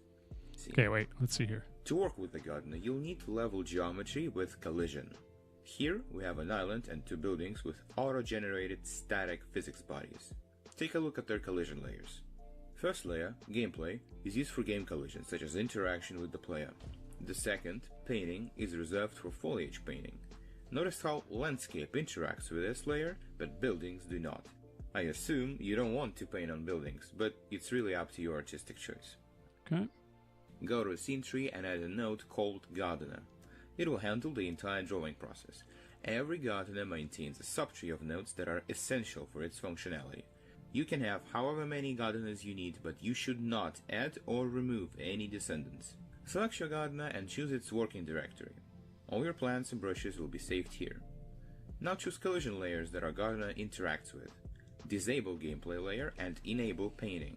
Okay, wait, let's see here. To work with the gardener, you'll need to level geometry with collision. Here we have an island and two buildings with auto-generated static physics bodies. Take a look at their collision layers. First layer, gameplay, is used for game collisions such as interaction with the player. The second, painting, is reserved for foliage painting. Notice how landscape interacts with this layer, but buildings do not. I assume you don't want to paint on buildings, but it's really up to your artistic choice. Okay. Go to Scene Tree and add a node called Gardener. It will handle the entire drawing process. Every gardener maintains a subtree of nodes that are essential for its functionality. You can have however many gardeners you need, but you should not add or remove any descendants. Select your gardener and choose its working directory. All your plants and brushes will be saved here. Now choose collision layers that our gardener interacts with. Disable gameplay layer and enable painting.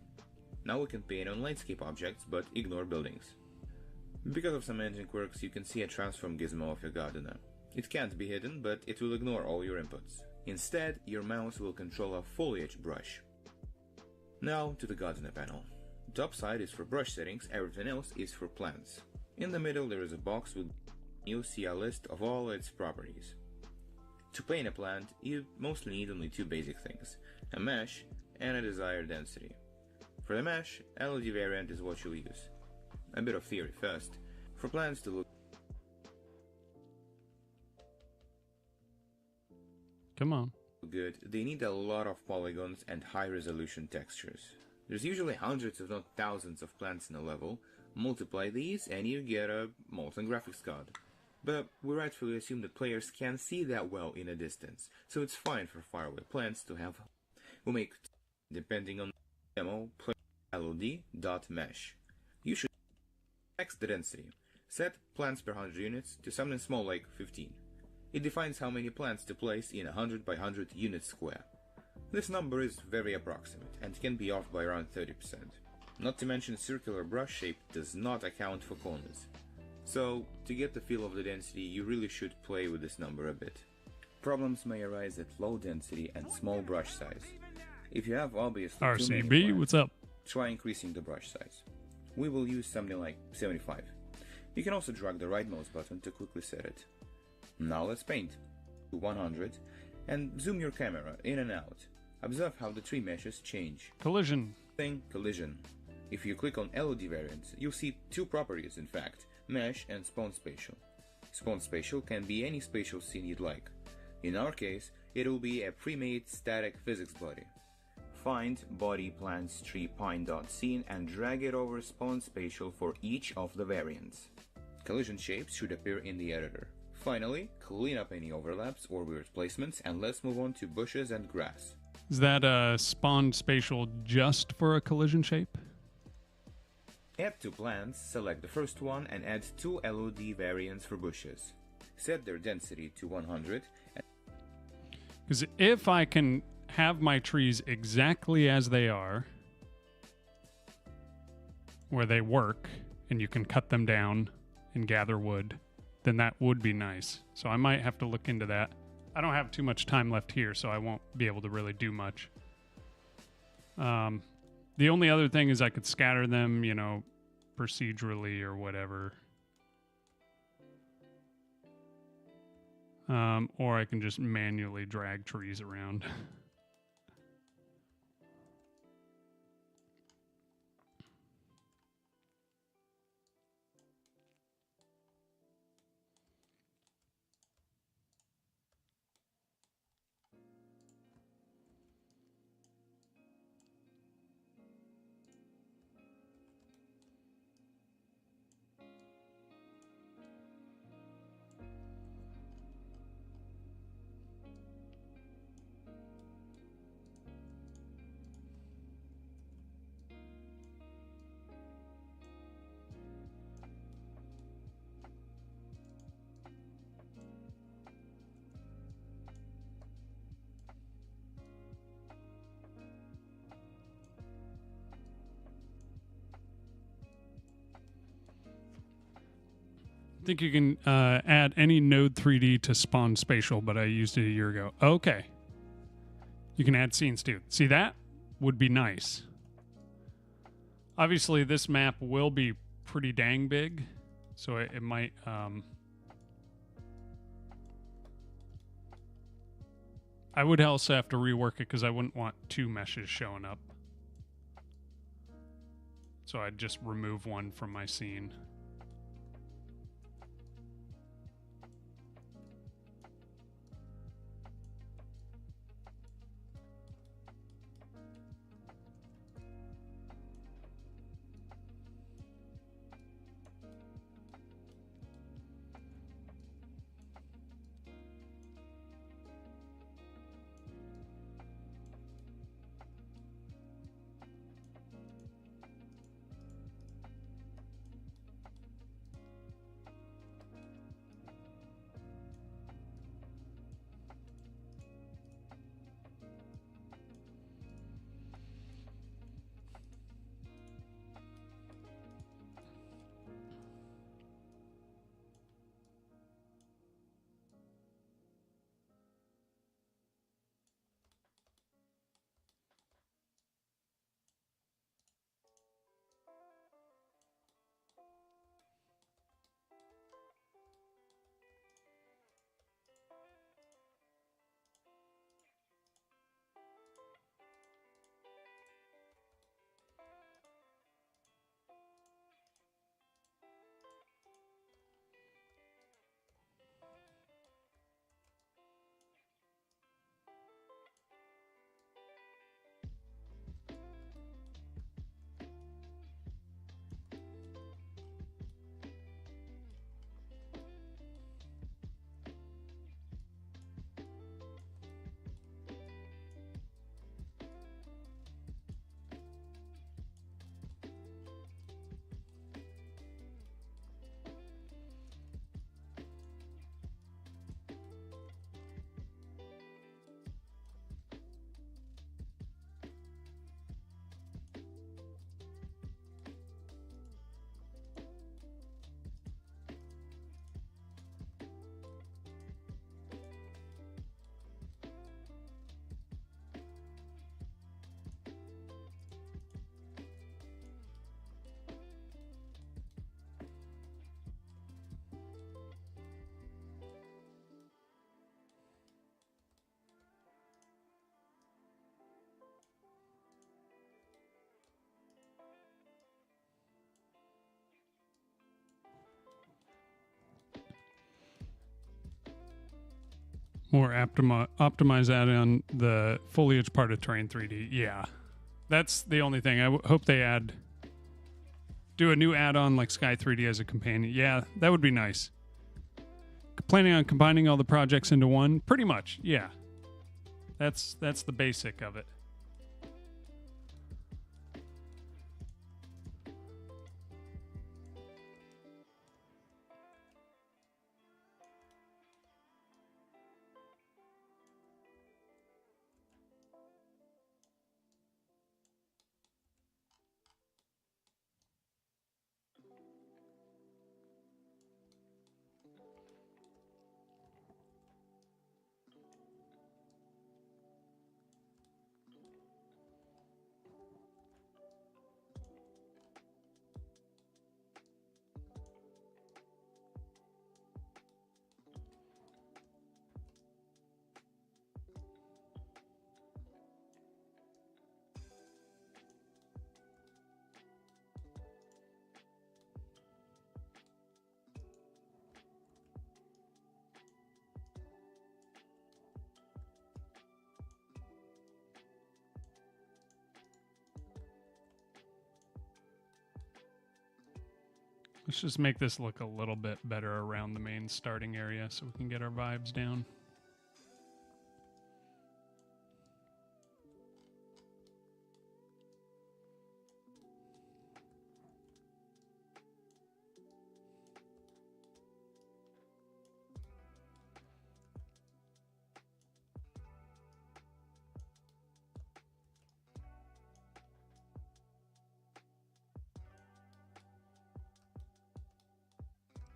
Now we can paint on landscape objects, but ignore buildings. Because of some engine quirks, you can see a transform gizmo of your gardener. It can't be hidden, but it will ignore all your inputs. Instead, your mouse will control a foliage brush. Now to the gardener panel. Top side is for brush settings, everything else is for plants. In the middle there is a box with you'll see a list of all its properties. To paint a plant, you mostly need only two basic things, a mesh and a desired density. For the mesh, LED variant is what you'll use. A bit of theory first. For plants to look good, they need a lot of polygons and high-resolution textures. There's usually hundreds if not thousands of plants in a level. Multiply these and you get a molten graphics card. But we rightfully assume that players can't see that well in a distance, so it's fine for faraway plants to have. We'll make, depending on the demo, play LOD.mesh. You should text the density. Set plants per 100 units to something small like 15. It defines how many plants to place in a 100 by 100 unit square. This number is very approximate and can be off by around 30%. Not to mention circular brush shape does not account for corners. So, to get the feel of the density, you really should play with this number a bit. Problems may arise at low density and small brush size. If you have obviously too many plants, what's up? Try increasing the brush size. We will use something like 75. You can also drag the right mouse button to quickly set it. Now let's paint. To 100 and zoom your camera in and out. Observe how the tree meshes change. Collision. Collision. If you click on LOD variants, you'll see two properties in fact, mesh and spawn spatial. Spawn spatial can be any spatial scene you'd like. In our case, it will be a pre-made static physics body. Find body plants tree pine dot scene and drag it over spawn spatial for each of the variants. Collision shapes should appear in the editor. Finally, clean up any overlaps or weird placements and let's move on to bushes and grass. Is that spawned spatial just for a collision shape? Add two plants, select the first one and add two LOD variants for bushes. Set their density to 100. Because if I can have my trees exactly as they are, where they work, and you can cut them down and gather wood, then that would be nice. So I might have to look into that. I don't have too much time left here, so I won't be able to really do much. The only other thing is I could scatter them, procedurally or whatever. or I can just manually drag trees around. I think you can add any node 3D to spawn spatial, but I used it a year ago. Okay. You can add scenes too. See, that would be nice. Obviously, this map will be pretty dang big, so it might... I would also have to rework it because I wouldn't want two meshes showing up. So I'd just remove one from my scene. Or optimize that on the foliage part of Terrain 3D. Yeah, that's the only thing. I hope they do a new add-on like Sky 3D as a companion. Yeah, that would be nice. Planning on combining all the projects into one? Pretty much, yeah. That's the basic of it. Let's just make this look a little bit better around the main starting area so we can get our vibes down.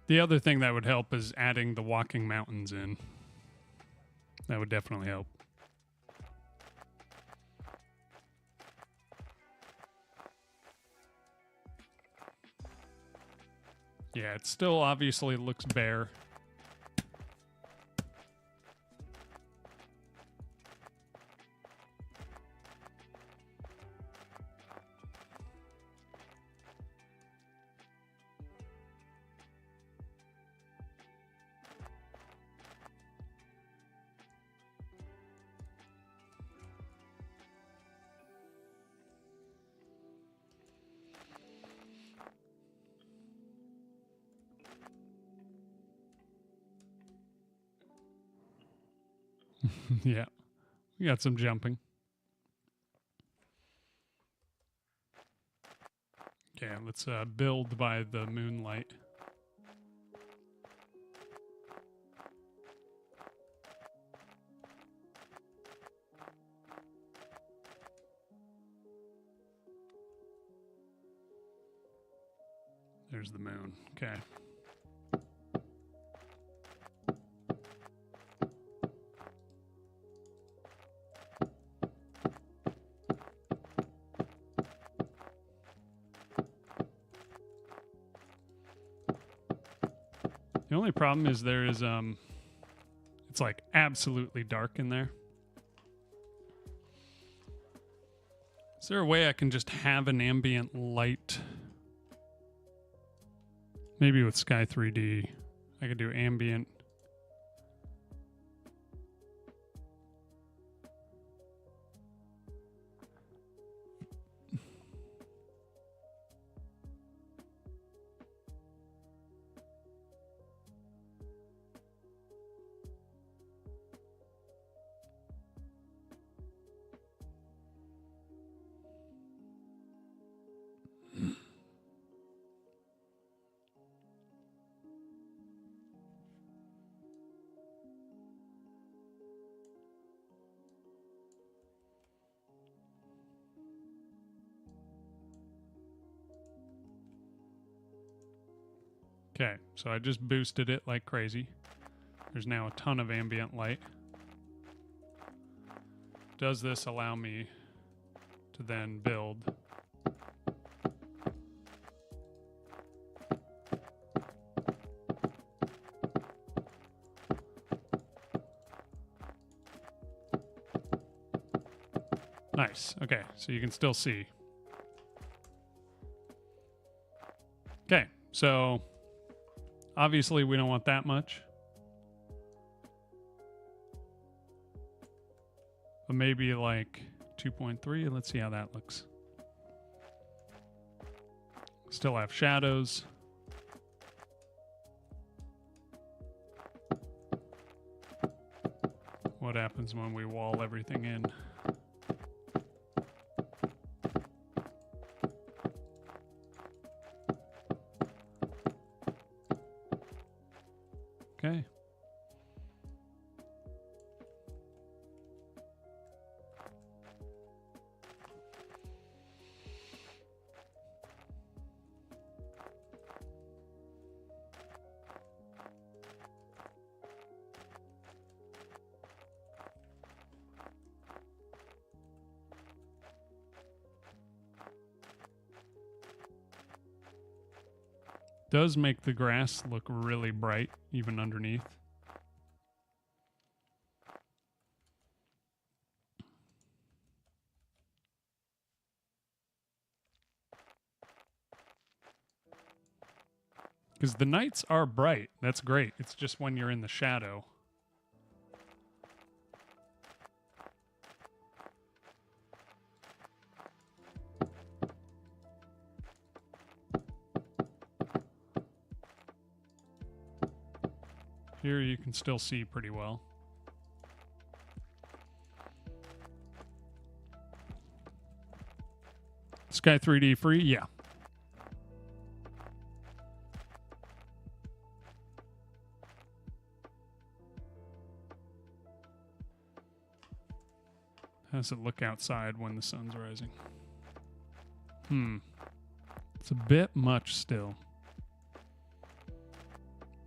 The other thing that would help is adding the walking mountains in. That would definitely help. Yeah, it still obviously looks bare. Yeah, we got some jumping. Okay, let's build by the moonlight. There's the moon. Okay. The only problem is there is it's like absolutely dark in there. Is there a way I can just have an ambient light? Maybe with Sky 3D, I could do ambient. Okay, so I just boosted it like crazy. There's now a ton of ambient light. Does this allow me to then build? Nice. Okay, so you can still see. Okay, so obviously we don't want that much. But maybe like 2.3. Let's see how that looks. Still have shadows. What happens when we wall everything in? Okay. Does make the grass look really bright even underneath. Because the nights are bright. That's great. It's just when you're in the shadow. Here you can still see pretty well. Sky 3D free? Yeah. How does it look outside when the sun's rising? It's a bit much still.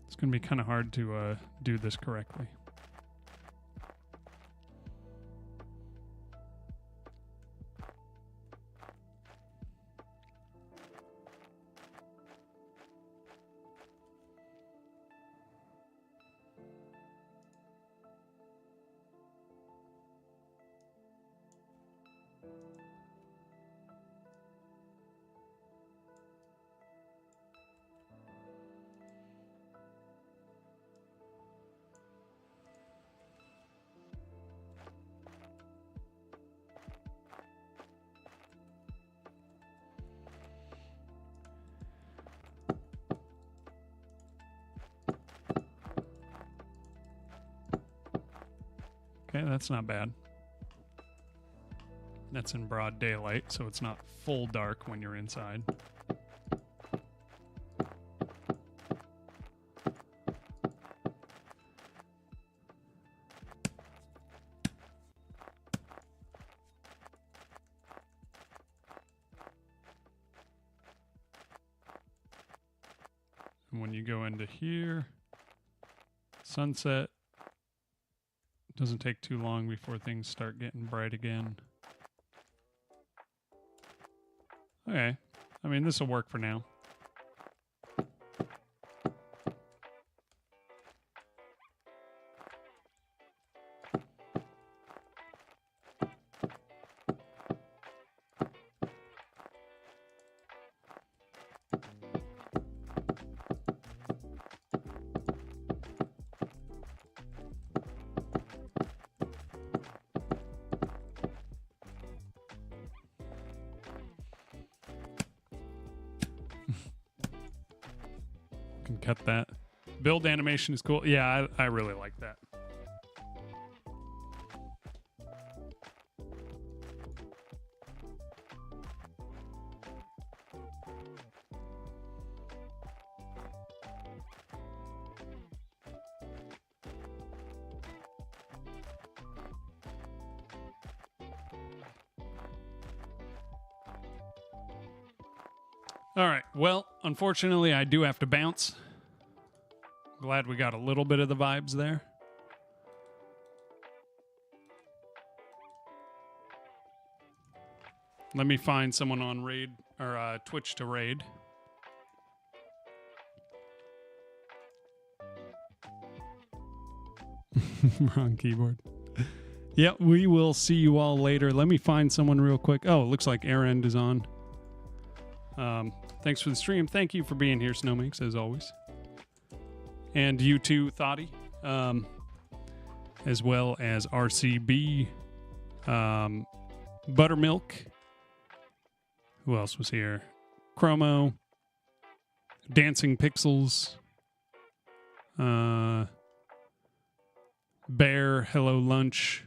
It's going to be kind of hard to do this correctly. Okay, that's not bad. That's in broad daylight, so it's not full dark when you're inside. And when you go into here, sunset, doesn't take too long before things start getting bright again. Okay. I mean, this will work for now. Can cut that. Build animation is cool. Yeah, I really like that. All right. Well, unfortunately, I do have to bounce. Glad we got a little bit of the vibes there. Let me find someone on raid or Twitch to raid. Wrong keyboard. Yeah, we will see you all later. Let me find someone real quick. Oh, it looks like Air End is on. Thanks for the stream. Thank you for being here, Snowminx, as always. And you too, Thoughty. As well as RCB. Buttermilk. Who else was here? Chromo. Dancing Pixels. Bear. Hello Lunch.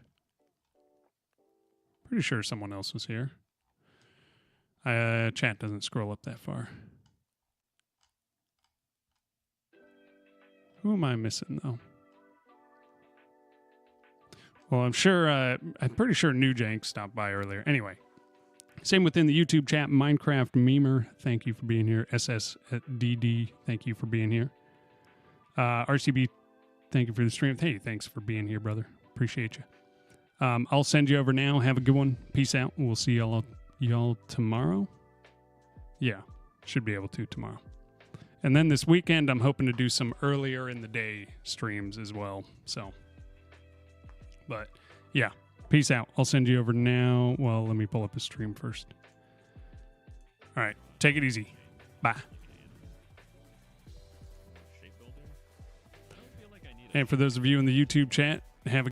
Pretty sure someone else was here. Chat doesn't scroll up that far. Who am I missing, though? Well, I'm pretty sure New Jank stopped by earlier. Anyway, same within the YouTube chat. Minecraft Memer, thank you for being here. SSDD, thank you for being here. RCB, thank you for the stream. Hey, thanks for being here, brother. Appreciate you. I'll send you over now. Have a good one. Peace out. We'll see y'all tomorrow. Yeah, should be able to tomorrow. And then this weekend, I'm hoping to do some earlier in the day streams as well. So, but yeah, peace out. I'll send you over now. Well, let me pull up a stream first. All right, take it easy. Bye. And for those of you in the YouTube chat, have a